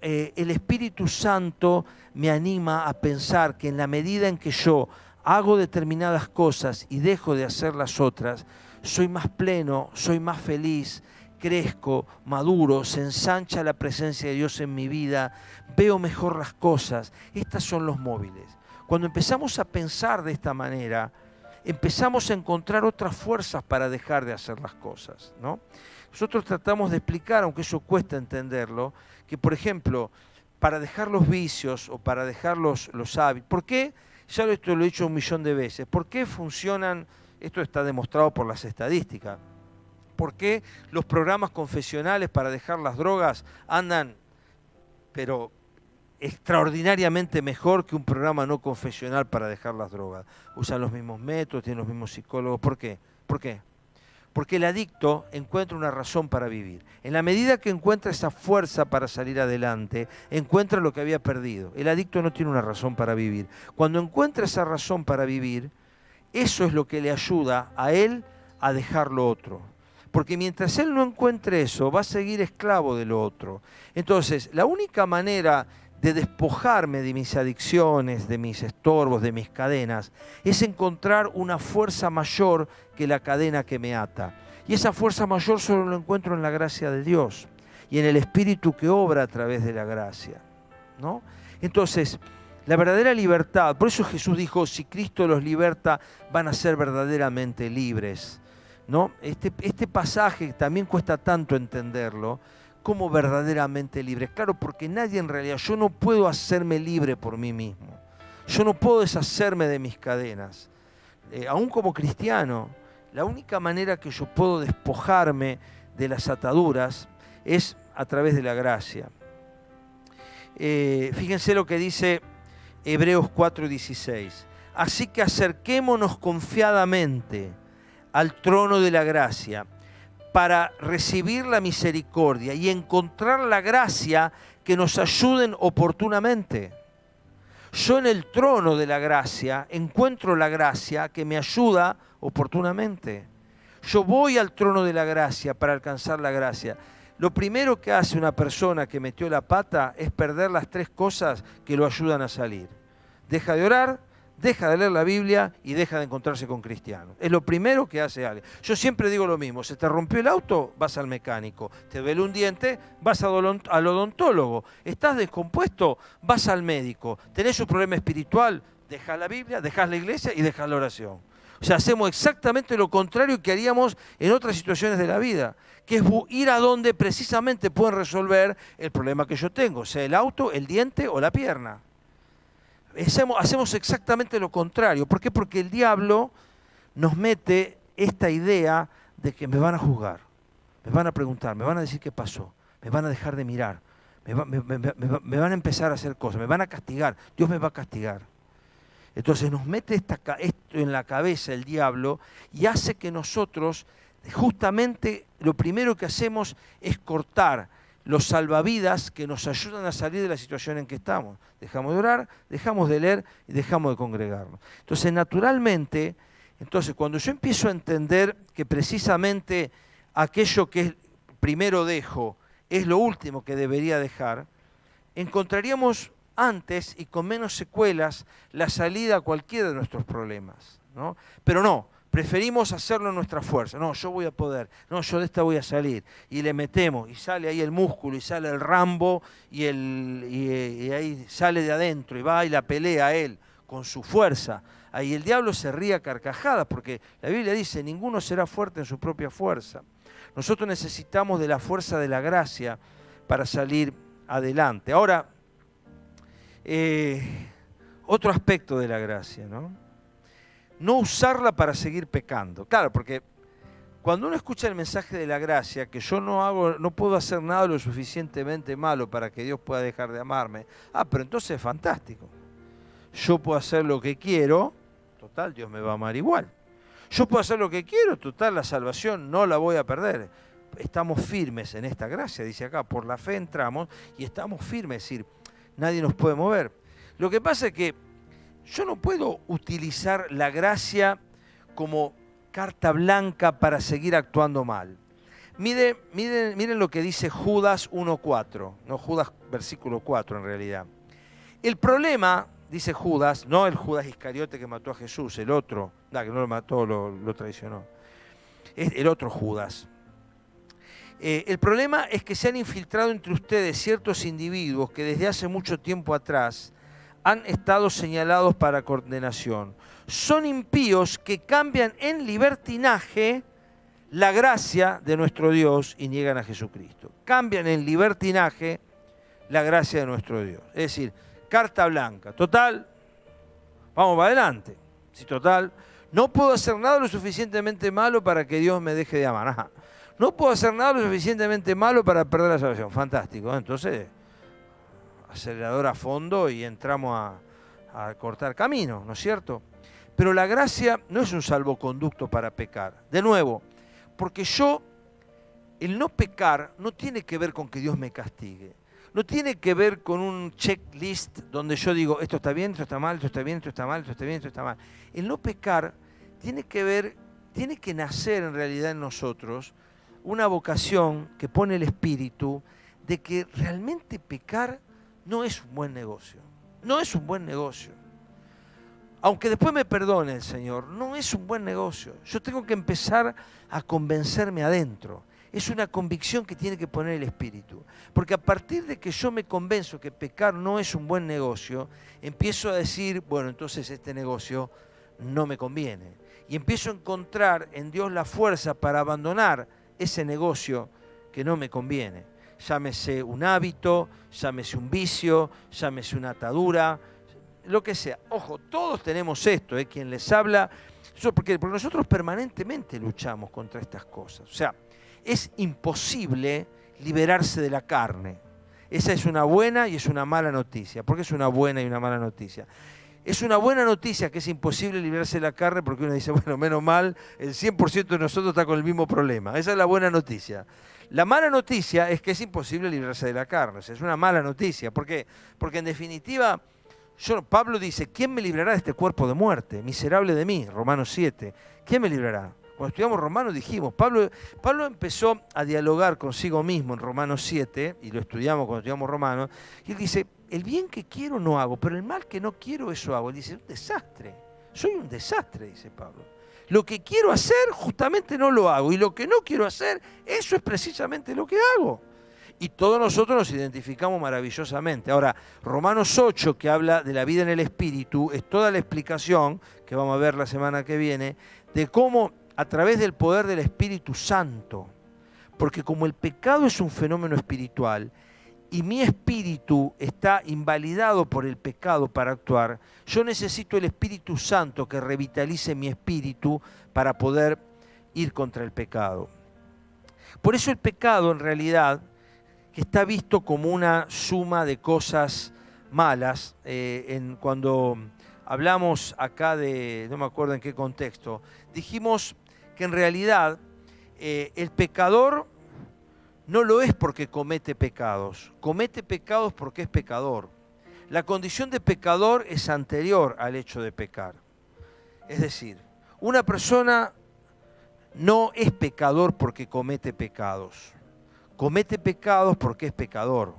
el Espíritu Santo me anima a pensar que en la medida en que yo hago determinadas cosas y dejo de hacer las otras, soy más pleno, soy más feliz, crezco, maduro, se ensancha la presencia de Dios en mi vida, veo mejor las cosas. Estos son los móviles. Cuando empezamos a pensar de esta manera, empezamos a encontrar otras fuerzas para dejar de hacer las cosas, ¿no? Nosotros tratamos de explicar, aunque eso cuesta entenderlo, que por ejemplo, para dejar los vicios o para dejar los hábitos, ¿por qué? Ya esto lo he dicho 1.000.000 de veces, ¿por qué funcionan? Esto está demostrado por las estadísticas. ¿Por qué los programas confesionales para dejar las drogas andan, pero extraordinariamente mejor que un programa no confesional para dejar las drogas? Usan los mismos métodos, tienen los mismos psicólogos. ¿Por qué? ¿Por qué? Porque el adicto encuentra una razón para vivir. En la medida que encuentra esa fuerza para salir adelante, encuentra lo que había perdido. El adicto no tiene una razón para vivir. Cuando encuentra esa razón para vivir, eso es lo que le ayuda a él a dejar lo otro. Porque mientras él no encuentre eso, va a seguir esclavo de lo otro. Entonces, la única manera de despojarme de mis adicciones, de mis estorbos, de mis cadenas, es encontrar una fuerza mayor que la cadena que me ata. Y esa fuerza mayor solo la encuentro en la gracia de Dios y en el Espíritu que obra a través de la gracia, ¿no? Entonces, la verdadera libertad, por eso Jesús dijo, si Cristo los liberta, van a ser verdaderamente libres, ¿no? Este pasaje también cuesta tanto entenderlo, como verdaderamente libres. Claro, porque nadie en realidad, yo no puedo hacerme libre por mí mismo. Yo no puedo deshacerme de mis cadenas. Aún como cristiano, la única manera que yo puedo despojarme de las ataduras es a través de la gracia. Fíjense lo que dice Hebreos 4:16. Así que acerquémonos confiadamente al trono de la gracia para recibir la misericordia y encontrar la gracia que nos ayuden oportunamente. Yo en el trono de la gracia encuentro la gracia que me ayuda oportunamente. Yo voy al trono de la gracia para alcanzar la gracia. Lo primero que hace una persona que metió la pata es perder las 3 cosas que lo ayudan a salir. Deja de orar, deja de leer la Biblia y deja de encontrarse con cristianos. Es lo primero que hace alguien. Yo siempre digo lo mismo, se te rompió el auto, vas al mecánico. Te duele un diente, vas al odontólogo. Estás descompuesto, vas al médico. Tenés un problema espiritual, dejás la Biblia, dejás la iglesia y dejás la oración. O sea, hacemos exactamente lo contrario que haríamos en otras situaciones de la vida, que es ir a donde precisamente pueden resolver el problema que yo tengo, sea el auto, el diente o la pierna. Hacemos exactamente lo contrario. ¿Por qué? Porque el diablo nos mete esta idea de que me van a juzgar, me van a preguntar, me van a decir qué pasó, me van a dejar de mirar, me van a empezar a hacer cosas, me van a castigar, Dios me va a castigar. Entonces nos mete esto en la cabeza el diablo y hace que nosotros, justamente lo primero que hacemos es cortar los salvavidas que nos ayudan a salir de la situación en que estamos. Dejamos de orar, dejamos de leer y dejamos de congregarnos. Entonces, naturalmente, cuando yo empiezo a entender que precisamente aquello que primero dejo es lo último que debería dejar, encontraríamos antes y con menos secuelas la salida a cualquiera de nuestros problemas, ¿no? Pero no. Preferimos hacerlo en nuestra fuerza. No, yo voy a poder. No, yo de esta voy a salir. Y le metemos, y sale ahí el músculo, y sale el Rambo, y ahí sale de adentro, y va y la pelea a él con su fuerza. Ahí el diablo se ríe a carcajadas, porque la Biblia dice, ninguno será fuerte en su propia fuerza. Nosotros necesitamos de la fuerza de la gracia para salir adelante. Ahora, otro aspecto de la gracia, ¿no? No usarla para seguir pecando. Claro, porque cuando uno escucha el mensaje de la gracia, que yo no puedo hacer nada lo suficientemente malo para que Dios pueda dejar de amarme. Pero entonces es fantástico. Yo puedo hacer lo que quiero, total, Dios me va a amar igual. Yo puedo hacer lo que quiero, total, la salvación no la voy a perder. estamos firmes en esta gracia, dice acá, por la fe entramos y estamos firmes, es decir, nadie nos puede mover. Lo que pasa es que yo no puedo utilizar la gracia como carta blanca para seguir actuando mal. Miren lo que dice Judas 1.4, no Judas versículo 4 en realidad. El problema, dice Judas, no el Judas Iscariote que mató a Jesús, el otro, que no lo mató, lo traicionó, es el otro Judas. El problema es que se han infiltrado entre ustedes ciertos individuos que desde hace mucho tiempo atrás han estado señalados para condenación. Son impíos que cambian en libertinaje la gracia de nuestro Dios y niegan a Jesucristo. Cambian en libertinaje la gracia de nuestro Dios. Es decir, carta blanca. Total, vamos para adelante. Si total, no puedo hacer nada lo suficientemente malo para que Dios me deje de amar. Ajá. No puedo hacer nada lo suficientemente malo para perder la salvación. Fantástico. Entonces, acelerador a fondo y entramos a cortar camino, ¿no es cierto? Pero la gracia no es un salvoconducto para pecar. De nuevo, porque el no pecar no tiene que ver con que Dios me castigue. No tiene que ver con un checklist donde yo digo, esto está bien, esto está mal, esto está bien, esto está mal, esto está bien, esto está mal. El no pecar tiene que nacer en realidad en nosotros una vocación que pone el Espíritu de que realmente pecar no es un buen negocio. No es un buen negocio. Aunque después me perdone el Señor, no es un buen negocio. Yo tengo que empezar a convencerme adentro. Es una convicción que tiene que poner el Espíritu. Porque a partir de que yo me convenzo que pecar no es un buen negocio, empiezo a decir, bueno, entonces este negocio no me conviene. Y empiezo a encontrar en Dios la fuerza para abandonar ese negocio que no me conviene. Llámese un hábito, llámese un vicio, llámese una atadura, lo que sea. Ojo, todos tenemos esto, quien les habla, porque nosotros permanentemente luchamos contra estas cosas. O sea, es imposible liberarse de la carne. Esa es una buena y es una mala noticia. ¿Por qué es una buena y una mala noticia? Es una buena noticia que es imposible librarse de la carne porque uno dice, bueno, menos mal, el 100% de nosotros está con el mismo problema. Esa es la buena noticia. La mala noticia es que es imposible librarse de la carne. O sea, es una mala noticia. ¿Por qué? Porque en definitiva, Pablo dice, ¿quién me librará de este cuerpo de muerte? Miserable de mí, Romanos 7. ¿Quién me librará? Cuando estudiamos Romanos dijimos, Pablo empezó a dialogar consigo mismo en Romanos 7, y lo estudiamos cuando estudiamos Romanos, y él dice, el bien que quiero no hago, pero el mal que no quiero eso hago. Él dice, un desastre, soy un desastre, dice Pablo. Lo que quiero hacer justamente no lo hago, y lo que no quiero hacer, eso es precisamente lo que hago. Y todos nosotros nos identificamos maravillosamente. Ahora, Romanos 8, que habla de la vida en el Espíritu, es toda la explicación, que vamos a ver la semana que viene, de cómo a través del poder del Espíritu Santo, porque como el pecado es un fenómeno espiritual y mi espíritu está invalidado por el pecado para actuar, yo necesito el Espíritu Santo que revitalice mi espíritu para poder ir contra el pecado. Por eso el pecado en realidad, que está visto como una suma de cosas malas, cuando hablamos acá de, no me acuerdo en qué contexto, dijimos que en realidad el pecador no lo es porque comete pecados porque es pecador. La condición de pecador es anterior al hecho de pecar. Es decir, una persona no es pecador porque comete pecados porque es pecador.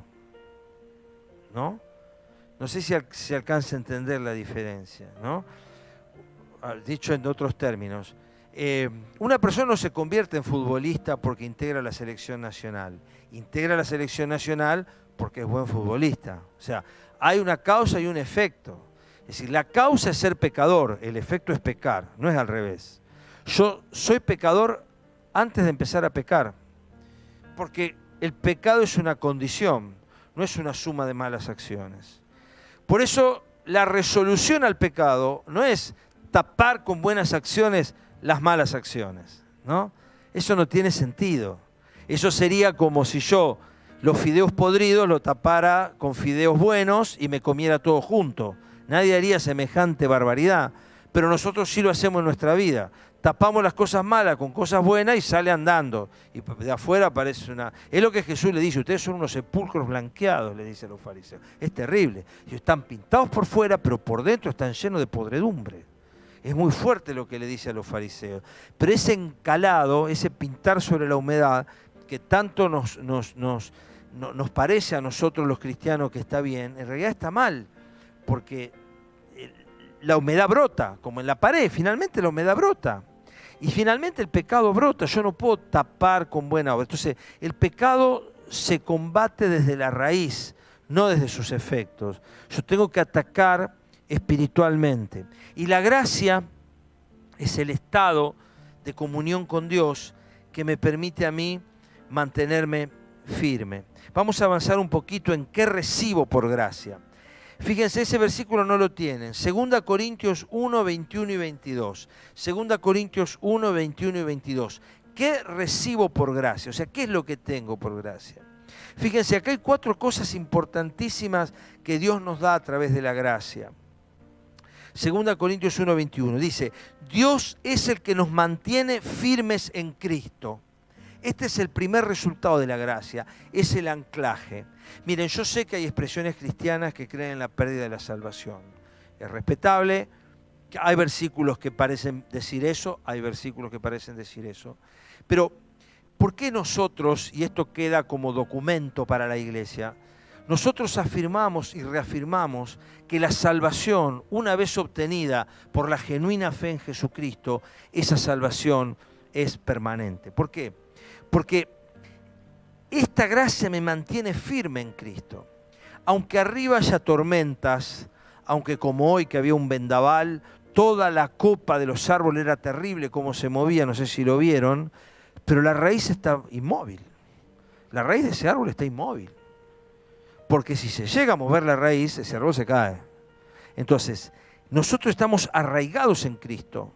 ¿No? No sé si alcanza a entender la diferencia, ¿no? Dicho en otros términos, una persona no se convierte en futbolista porque integra la selección nacional. Integra la selección nacional porque es buen futbolista. O sea, hay una causa y un efecto. Es decir, la causa es ser pecador, el efecto es pecar, no es al revés. Yo soy pecador antes de empezar a pecar, porque el pecado es una condición, no es una suma de malas acciones. Por eso la resolución al pecado no es tapar con buenas acciones las malas acciones, ¿no? Eso no tiene sentido. Eso sería como si yo los fideos podridos lo tapara con fideos buenos y me comiera todo junto. Nadie haría semejante barbaridad, pero nosotros sí lo hacemos en nuestra vida. tapamos las cosas malas con cosas buenas y sale andando. Y de afuera aparece una... Es lo que Jesús le dice, ustedes son unos sepulcros blanqueados, le dice a los fariseos. Es terrible. Ellos están pintados por fuera, pero por dentro están llenos de podredumbre. Es muy fuerte lo que le dice a los fariseos. Pero ese encalado, ese pintar sobre la humedad, que tanto nos parece a nosotros los cristianos que está bien, en realidad está mal, porque la humedad brota, como en la pared, finalmente la humedad brota. Y finalmente el pecado brota, yo no puedo tapar con buena obra. Entonces, el pecado se combate desde la raíz, no desde sus efectos. Yo tengo que atacar espiritualmente. Y la gracia es el estado de comunión con Dios que me permite a mí mantenerme firme. Vamos a avanzar un poquito en qué recibo por gracia. Fíjense, ese versículo no lo tienen. 2 Corintios 1, 21 y 22. 2 Corintios 1, 21 y 22. ¿Qué recibo por gracia? O sea, ¿qué es lo que tengo por gracia? Fíjense, acá hay 4 cosas importantísimas que Dios nos da a través de la gracia. 2 Corintios 1, 21. Dice, Dios es el que nos mantiene firmes en Cristo. Este es el primer resultado de la gracia, es el anclaje. Miren, yo sé que hay expresiones cristianas que creen en la pérdida de la salvación. Es respetable, hay versículos que parecen decir eso, hay versículos que parecen decir eso. Pero, ¿por qué nosotros, y esto queda como documento para la iglesia, nosotros afirmamos y reafirmamos que la salvación, una vez obtenida por la genuina fe en Jesucristo, esa salvación es permanente? ¿Por qué? Porque esta gracia me mantiene firme en Cristo. Aunque arriba haya tormentas, aunque como hoy que había un vendaval, toda la copa de los árboles era terrible cómo se movía, no sé si lo vieron, pero la raíz está inmóvil. La raíz de ese árbol está inmóvil. Porque si se llega a mover la raíz, ese árbol se cae. Entonces, nosotros estamos arraigados en Cristo.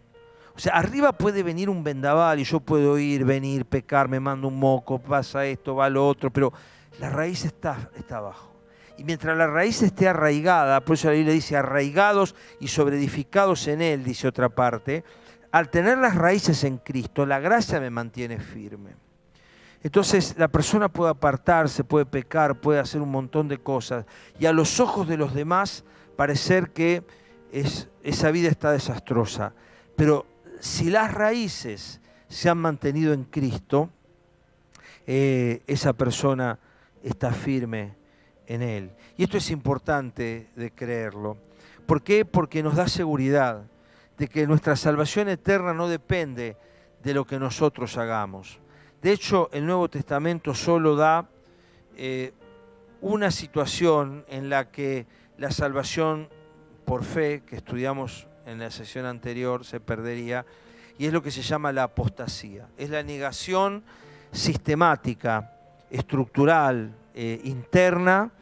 O sea, arriba puede venir un vendaval y yo puedo ir, venir, pecar, me mando un moco, pasa esto, va lo otro, pero la raíz está abajo. Y mientras la raíz esté arraigada, por eso la Biblia dice arraigados y sobreedificados en Él, dice otra parte, al tener las raíces en Cristo, la gracia me mantiene firme. Entonces la persona puede apartarse, puede pecar, puede hacer un montón de cosas y a los ojos de los demás parecer que esa vida está desastrosa. Pero si las raíces se han mantenido en Cristo, esa persona está firme en Él. Y esto es importante de creerlo. ¿Por qué? Porque nos da seguridad de que nuestra salvación eterna no depende de lo que nosotros hagamos. De hecho, el Nuevo Testamento solo da una situación en la que la salvación por fe, que estudiamos en la sesión anterior, se perdería, y es lo que se llama la apostasía. Es la negación sistemática, estructural, interna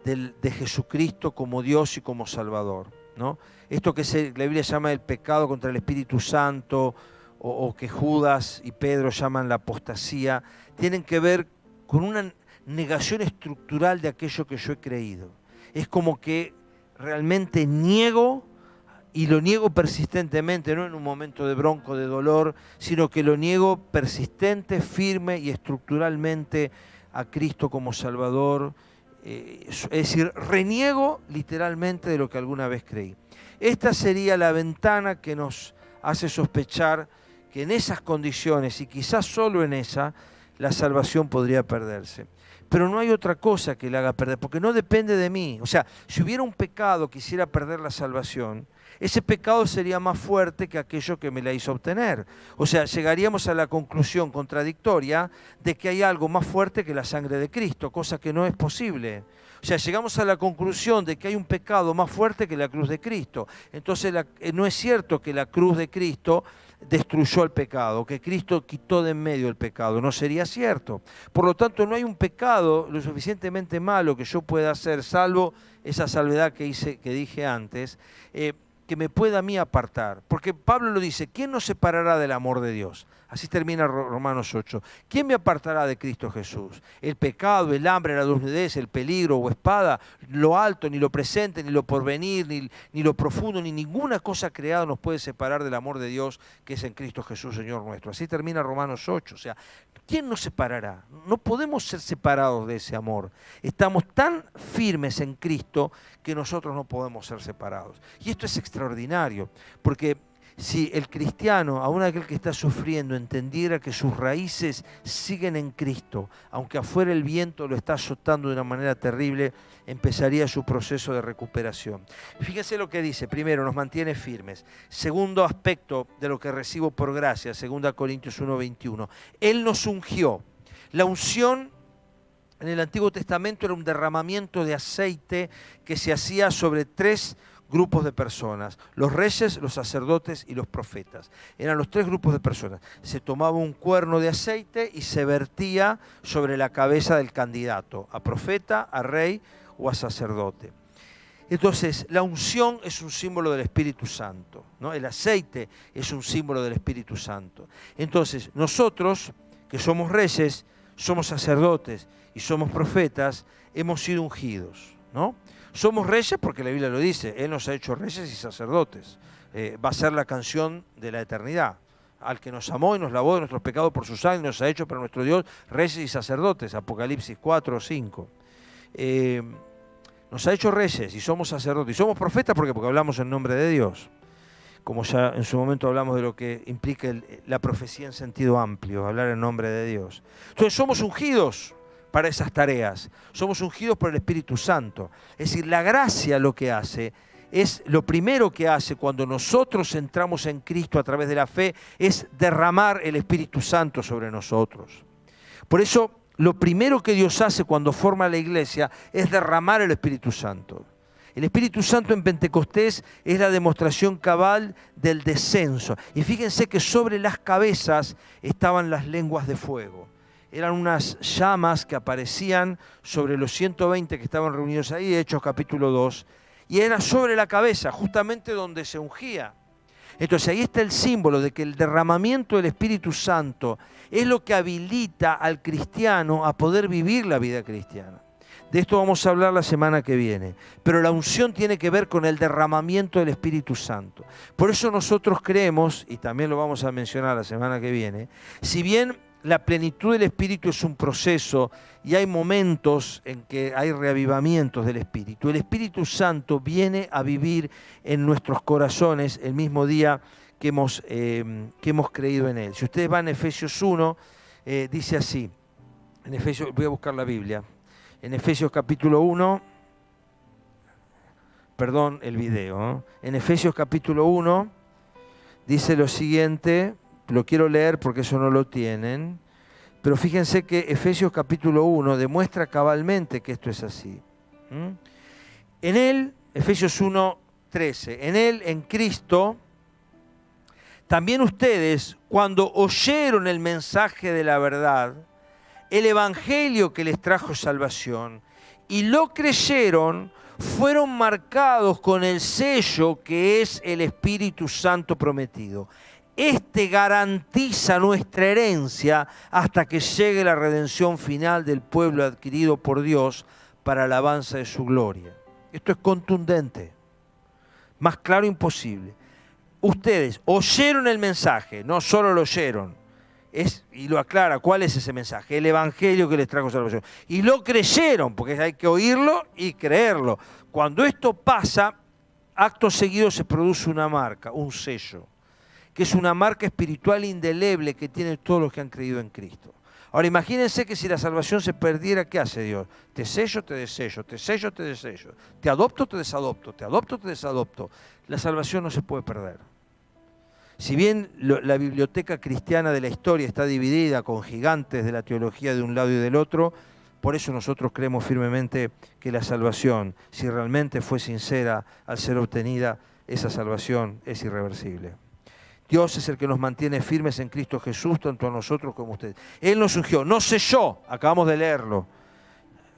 de Jesucristo como Dios y como Salvador, ¿no? Esto que la Biblia llama el pecado contra el Espíritu Santo, o que Judas y Pedro llaman la apostasía, tienen que ver con una negación estructural de aquello que yo he creído. Es como que realmente niego, y lo niego persistentemente, no en un momento de bronco, de dolor, sino que lo niego persistente, firme y estructuralmente a Cristo como Salvador. Es decir, reniego literalmente de lo que alguna vez creí. Esta sería la ventana que nos hace sospechar que en esas condiciones, y quizás solo en esa, la salvación podría perderse. Pero no hay otra cosa que la haga perder, porque no depende de mí. O sea, si hubiera un pecado que hiciera perder la salvación, ese pecado sería más fuerte que aquello que me la hizo obtener. O sea, llegaríamos a la conclusión contradictoria de que hay algo más fuerte que la sangre de Cristo, cosa que no es posible. O sea, llegamos a la conclusión de que hay un pecado más fuerte que la cruz de Cristo. Entonces, no es cierto que la cruz de Cristo destruyó el pecado, que Cristo quitó de en medio el pecado. No sería cierto. Por lo tanto, no hay un pecado lo suficientemente malo que yo pueda hacer, salvo esa salvedad que dije antes, que me pueda a mí apartar. Porque Pablo lo dice, ¿quién nos separará del amor de Dios? Así termina Romanos 8. ¿Quién me apartará de Cristo Jesús? El pecado, el hambre, la desnudez, el peligro o espada, lo alto, ni lo presente, ni lo porvenir, ni lo profundo, ni ninguna cosa creada nos puede separar del amor de Dios que es en Cristo Jesús, Señor nuestro. Así termina Romanos 8. O sea, ¿quién nos separará? No podemos ser separados de ese amor. Estamos tan firmes en Cristo que nosotros no podemos ser separados. Y esto es extraordinario, porque si el cristiano, aun aquel que está sufriendo, entendiera que sus raíces siguen en Cristo, aunque afuera el viento lo está azotando de una manera terrible, empezaría su proceso de recuperación. Fíjense lo que dice. Primero, nos mantiene firmes. Segundo aspecto de lo que recibo por gracia, 2 Corintios 1:21. Él nos ungió. La unción en el Antiguo Testamento era un derramamiento de aceite que se hacía sobre 3 grupos de personas: los reyes, los sacerdotes y los profetas. Eran los 3 grupos de personas. Se tomaba un cuerno de aceite y se vertía sobre la cabeza del candidato, a profeta, a rey o a sacerdote. Entonces, la unción es un símbolo del Espíritu Santo, ¿no? El aceite es un símbolo del Espíritu Santo. Entonces, nosotros, que somos reyes, somos sacerdotes y somos profetas, hemos sido ungidos, ¿no? Somos reyes porque la Biblia lo dice, Él nos ha hecho reyes y sacerdotes. Va a ser la canción de la eternidad. Al que nos amó y nos lavó de nuestros pecados por su sangre, nos ha hecho para nuestro Dios reyes y sacerdotes. Apocalipsis 4 o 5. Nos ha hecho reyes y somos sacerdotes. Y somos profetas porque hablamos en nombre de Dios. Como ya en su momento hablamos de lo que implica la profecía en sentido amplio, hablar en nombre de Dios. Entonces somos ungidos para esas tareas. Somos ungidos por el Espíritu Santo. Es decir, la gracia lo que hace es, lo primero que hace cuando nosotros entramos en Cristo a través de la fe, es derramar el Espíritu Santo sobre nosotros. Por eso, lo primero que Dios hace cuando forma la iglesia es derramar el Espíritu Santo. El Espíritu Santo en Pentecostés es la demostración cabal del descenso. Y fíjense que sobre las cabezas estaban las lenguas de fuego. Eran unas llamas que aparecían sobre los 120 que estaban reunidos ahí, Hechos capítulo 2, y era sobre la cabeza, justamente donde se ungía. Entonces ahí está el símbolo de que el derramamiento del Espíritu Santo es lo que habilita al cristiano a poder vivir la vida cristiana. De esto vamos a hablar la semana que viene. Pero la unción tiene que ver con el derramamiento del Espíritu Santo. Por eso nosotros creemos, y también lo vamos a mencionar la semana que viene, si bien la plenitud del Espíritu es un proceso y hay momentos en que hay reavivamientos del Espíritu, el Espíritu Santo viene a vivir en nuestros corazones el mismo día que hemos creído en Él. Si ustedes van a Efesios 1, dice así, en Efesios, voy a buscar la Biblia, en Efesios capítulo 1, perdón el video, ¿no? En Efesios capítulo 1 dice lo siguiente. Lo quiero leer porque eso no lo tienen, pero fíjense que Efesios capítulo 1 demuestra cabalmente que esto es así. En Él, Efesios 1:13, en Él, en Cristo, también ustedes, cuando oyeron el mensaje de la verdad, el evangelio que les trajo salvación, y lo creyeron, fueron marcados con el sello que es el Espíritu Santo prometido. Este garantiza nuestra herencia hasta que llegue la redención final del pueblo adquirido por Dios para alabanza de su gloria. Esto es contundente, más claro imposible. Ustedes oyeron el mensaje, no solo lo oyeron, y lo aclara, ¿cuál es ese mensaje? El evangelio que les trajo salvación. Y lo creyeron, porque hay que oírlo y creerlo. Cuando esto pasa, acto seguido se produce una marca, un sello, que es una marca espiritual indeleble que tienen todos los que han creído en Cristo. Ahora imagínense que si la salvación se perdiera, ¿qué hace Dios? Te sello, te desello, te sello, te desello, te adopto, te desadopto, te adopto, te desadopto. La salvación no se puede perder. Si bien la biblioteca cristiana de la historia está dividida con gigantes de la teología de un lado y del otro, por eso nosotros creemos firmemente que la salvación, si realmente fue sincera al ser obtenida, esa salvación es irreversible. Dios es el que nos mantiene firmes en Cristo Jesús, tanto a nosotros como a ustedes. Él nos ungió, nos selló, acabamos de leerlo.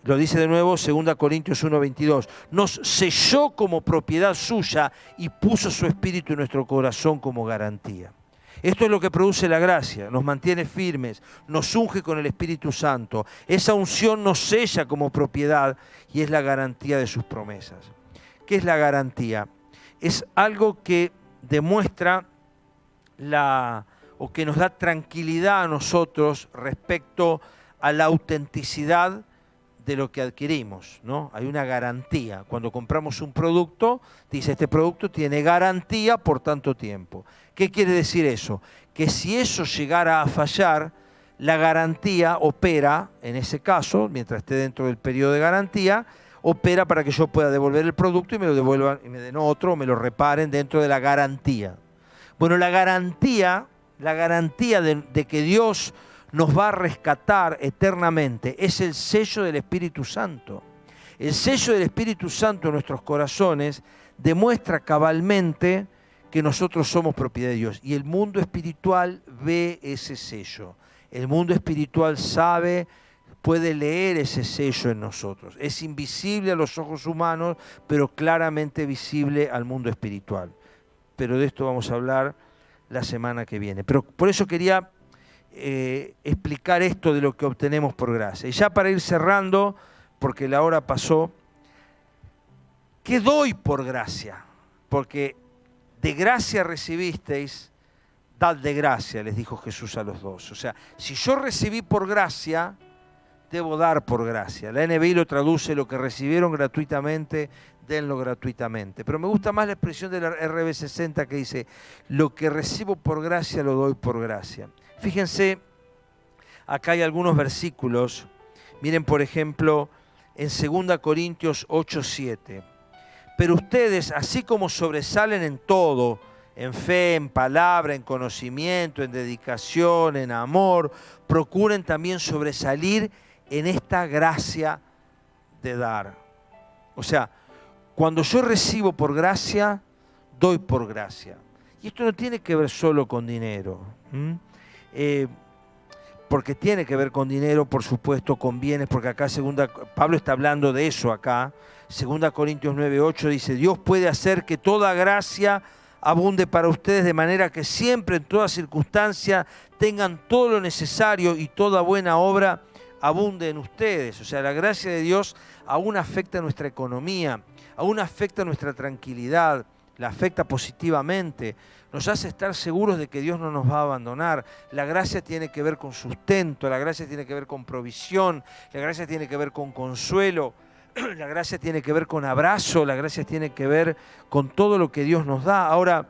Lo dice de nuevo 2 Corintios 1:22. Nos selló como propiedad suya y puso su espíritu en nuestro corazón como garantía. Esto es lo que produce la gracia, nos mantiene firmes, nos unge con el Espíritu Santo. Esa unción nos sella como propiedad y es la garantía de sus promesas. ¿Qué es la garantía? Es algo que demuestra o que nos da tranquilidad a nosotros respecto a la autenticidad de lo que adquirimos, ¿no? Hay una garantía. Cuando compramos un producto, dice, este producto tiene garantía por tanto tiempo. ¿Qué quiere decir eso? Que si eso llegara a fallar, la garantía opera, en ese caso, mientras esté dentro del periodo de garantía, opera para que yo pueda devolver el producto y me lo devuelvan y me den otro, o me lo reparen dentro de la garantía. Bueno, la garantía de que Dios nos va a rescatar eternamente es el sello del Espíritu Santo. El sello del Espíritu Santo en nuestros corazones demuestra cabalmente que nosotros somos propiedad de Dios. Y el mundo espiritual ve ese sello. El mundo espiritual sabe, puede leer ese sello en nosotros. Es invisible a los ojos humanos, pero claramente visible al mundo espiritual. Pero de esto vamos a hablar la semana que viene. Pero por eso quería explicar esto de lo que obtenemos por gracia. Y ya para ir cerrando, porque la hora pasó, ¿qué doy por gracia? Porque de gracia recibisteis, dad de gracia, les dijo Jesús a los dos. O sea, si yo recibí por gracia, debo dar por gracia. La NBI lo traduce: lo que recibieron gratuitamente, denlo gratuitamente. Pero me gusta más la expresión de la RB60 que dice: lo que recibo por gracia, lo doy por gracia. Fíjense, acá hay algunos versículos. Miren, por ejemplo, en 2 Corintios 8:7. Pero ustedes, así como sobresalen en todo, en fe, en palabra, en conocimiento, en dedicación, en amor, procuren también sobresalir en esta gracia de dar. O sea, cuando yo recibo por gracia, doy por gracia. Y esto no tiene que ver solo con dinero. Porque tiene que ver con dinero, por supuesto, con bienes, porque acá Pablo está hablando de eso acá. 2 Corintios 9:8 dice: Dios puede hacer que toda gracia abunde para ustedes, de manera que siempre, en toda circunstancia, tengan todo lo necesario y toda buena obra abunde en ustedes. O sea, la gracia de Dios aún afecta nuestra economía, aún afecta nuestra tranquilidad, la afecta positivamente, nos hace estar seguros de que Dios no nos va a abandonar. La gracia tiene que ver con sustento, la gracia tiene que ver con provisión, la gracia tiene que ver con consuelo, la gracia tiene que ver con abrazo, la gracia tiene que ver con todo lo que Dios nos da. Ahora,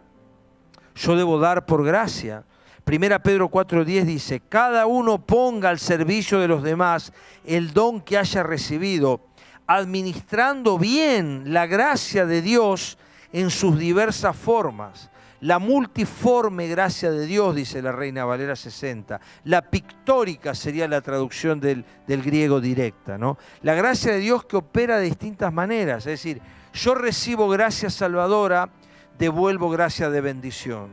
yo debo dar por gracia. 1 Pedro 4:10 dice: cada uno ponga al servicio de los demás el don que haya recibido, administrando bien la gracia de Dios en sus diversas formas. La multiforme gracia de Dios, dice la Reina Valera 60. La pictórica sería la traducción del griego directa, ¿no? La gracia de Dios que opera de distintas maneras. Es decir, yo recibo gracia salvadora, devuelvo gracia de bendición.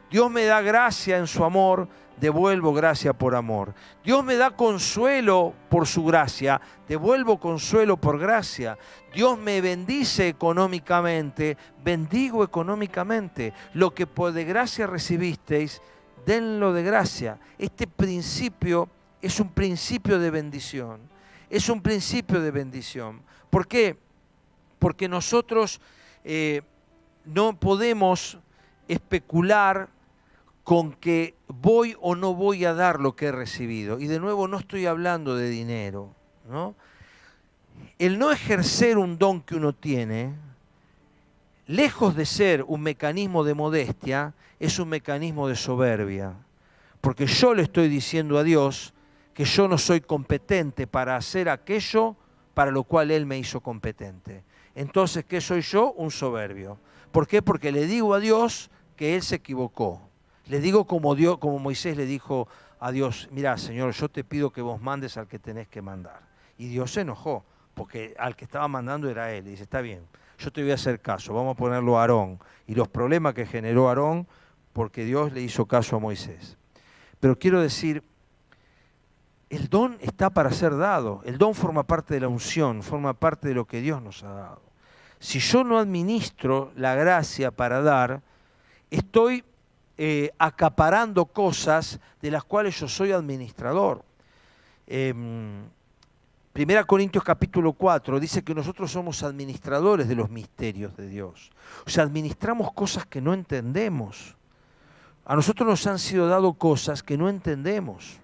Dios me da gracia en su amor, devuelvo gracia por amor. Dios me da consuelo por su gracia, devuelvo consuelo por gracia. Dios me bendice económicamente, bendigo económicamente. Lo que por de gracia recibisteis, denlo de gracia. Este principio es un principio de bendición. Es un principio de bendición. ¿Por qué? Porque nosotros no podemos especular con que voy o no voy a dar lo que he recibido. Y de nuevo, no estoy hablando de dinero, ¿no? El no ejercer un don que uno tiene, lejos de ser un mecanismo de modestia, es un mecanismo de soberbia. Porque yo le estoy diciendo a Dios que yo no soy competente para hacer aquello para lo cual Él me hizo competente. Entonces, ¿qué soy yo? Un soberbio. ¿Por qué? Porque le digo a Dios que Él se equivocó. Le digo como Moisés le dijo a Dios: mira, Señor, yo te pido que vos mandes al que tenés que mandar. Y Dios se enojó, porque al que estaba mandando era Él. Y dice: está bien, yo te voy a hacer caso, vamos a ponerlo a Aarón. Y los problemas que generó Aarón, porque Dios le hizo caso a Moisés. Pero quiero decir, el don está para ser dado. El don forma parte de la unción, forma parte de lo que Dios nos ha dado. Si yo no administro la gracia para dar, estoy acaparando cosas de las cuales yo soy administrador. 1 Corintios capítulo 4 dice que nosotros somos administradores de los misterios de Dios. O sea, administramos cosas que no entendemos. A nosotros nos han sido dado cosas que no entendemos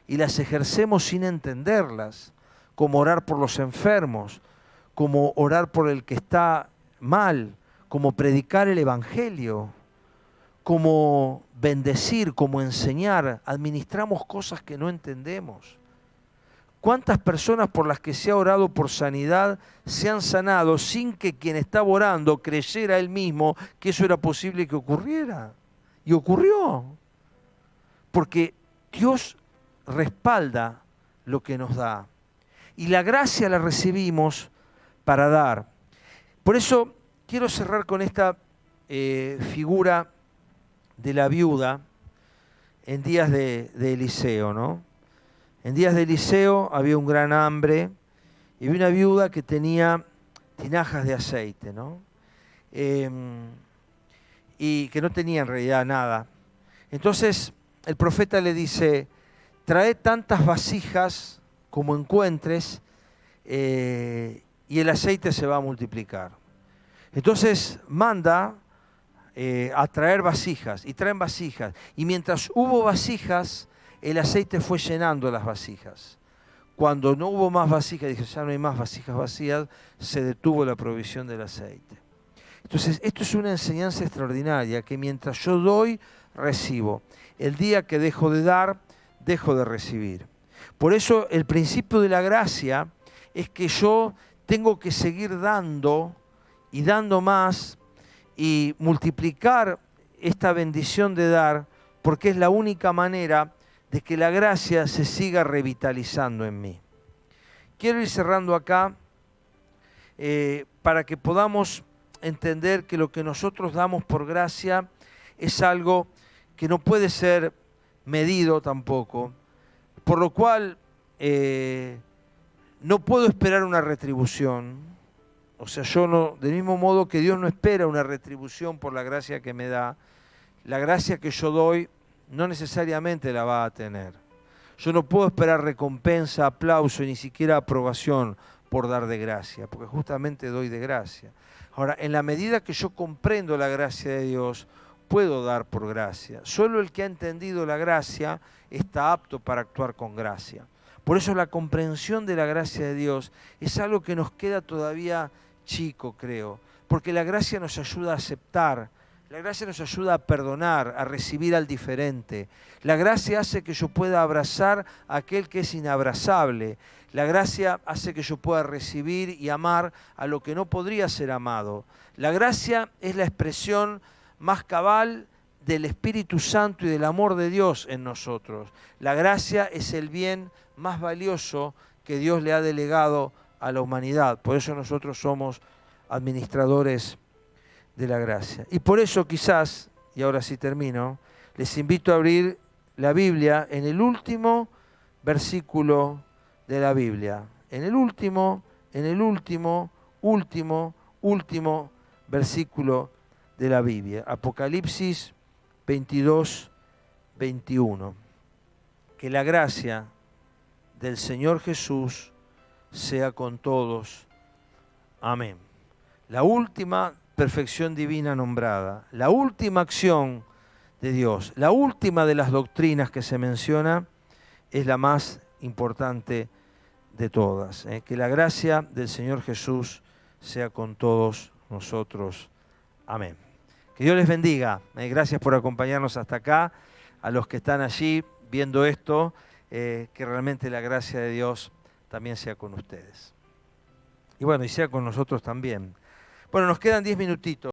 y las ejercemos sin entenderlas, como orar por los enfermos, como orar por el que está mal, como predicar el evangelio, como bendecir, como enseñar. Administramos cosas que no entendemos. ¿Cuántas personas por las que se ha orado por sanidad se han sanado sin que quien estaba orando creyera él mismo que eso era posible que ocurriera? Y ocurrió. Porque Dios respalda lo que nos da. Y la gracia la recibimos para dar. Por eso quiero cerrar con esta figura de la viuda en días de Eliseo, ¿no? En días de Eliseo había un gran hambre y había una viuda que tenía tinajas de aceite, ¿no? Y que no tenía en realidad nada. Entonces el profeta le dice, trae tantas vasijas como encuentres y el aceite se va a multiplicar. Entonces manda a traer vasijas y traen vasijas. Y mientras hubo vasijas, el aceite fue llenando las vasijas. Cuando no hubo más vasijas, dije, ya no hay más vasijas vacías, se detuvo la provisión del aceite. Entonces, esto es una enseñanza extraordinaria, que mientras yo doy, recibo. El día que dejo de dar, dejo de recibir. Por eso el principio de la gracia es que yo tengo que seguir dando y dando más y multiplicar esta bendición de dar, porque es la única manera de que la gracia se siga revitalizando en mí. Quiero ir cerrando acá para que podamos entender que lo que nosotros damos por gracia es algo que no puede ser medido tampoco, por lo cual no puedo esperar una retribución. O sea, yo no, del mismo modo que Dios no espera una retribución por la gracia que me da, la gracia que yo doy no necesariamente la va a tener. Yo no puedo esperar recompensa, aplauso y ni siquiera aprobación por dar de gracia, porque justamente doy de gracia. Ahora, en la medida que yo comprendo la gracia de Dios, puedo dar por gracia. Solo el que ha entendido la gracia está apto para actuar con gracia. Por eso la comprensión de la gracia de Dios es algo que nos queda todavía chico, creo, porque la gracia nos ayuda a aceptar. La gracia nos ayuda a perdonar, a recibir al diferente. La gracia hace que yo pueda abrazar a aquel que es inabrazable. La gracia hace que yo pueda recibir y amar a lo que no podría ser amado. La gracia es la expresión más cabal del Espíritu Santo y del amor de Dios en nosotros. La gracia es el bien más valioso que Dios le ha delegado a la humanidad. Por eso nosotros somos administradores de la gracia. Y por eso quizás, y ahora sí termino, les invito a abrir la Biblia en el último versículo de la Biblia. En el último versículo de la Biblia. Apocalipsis 22, 21. Que la gracia del Señor Jesús sea con todos. Amén. La última perfección divina nombrada, la última acción de Dios, la última de las doctrinas que se menciona, es la más importante de todas. Que la gracia del Señor Jesús sea con todos nosotros. Amén. Que Dios les bendiga. Gracias por acompañarnos hasta acá. A los que están allí viendo esto, que realmente la gracia de Dios también sea con ustedes. Y bueno, y sea con nosotros también. Bueno, nos quedan 10 minutitos.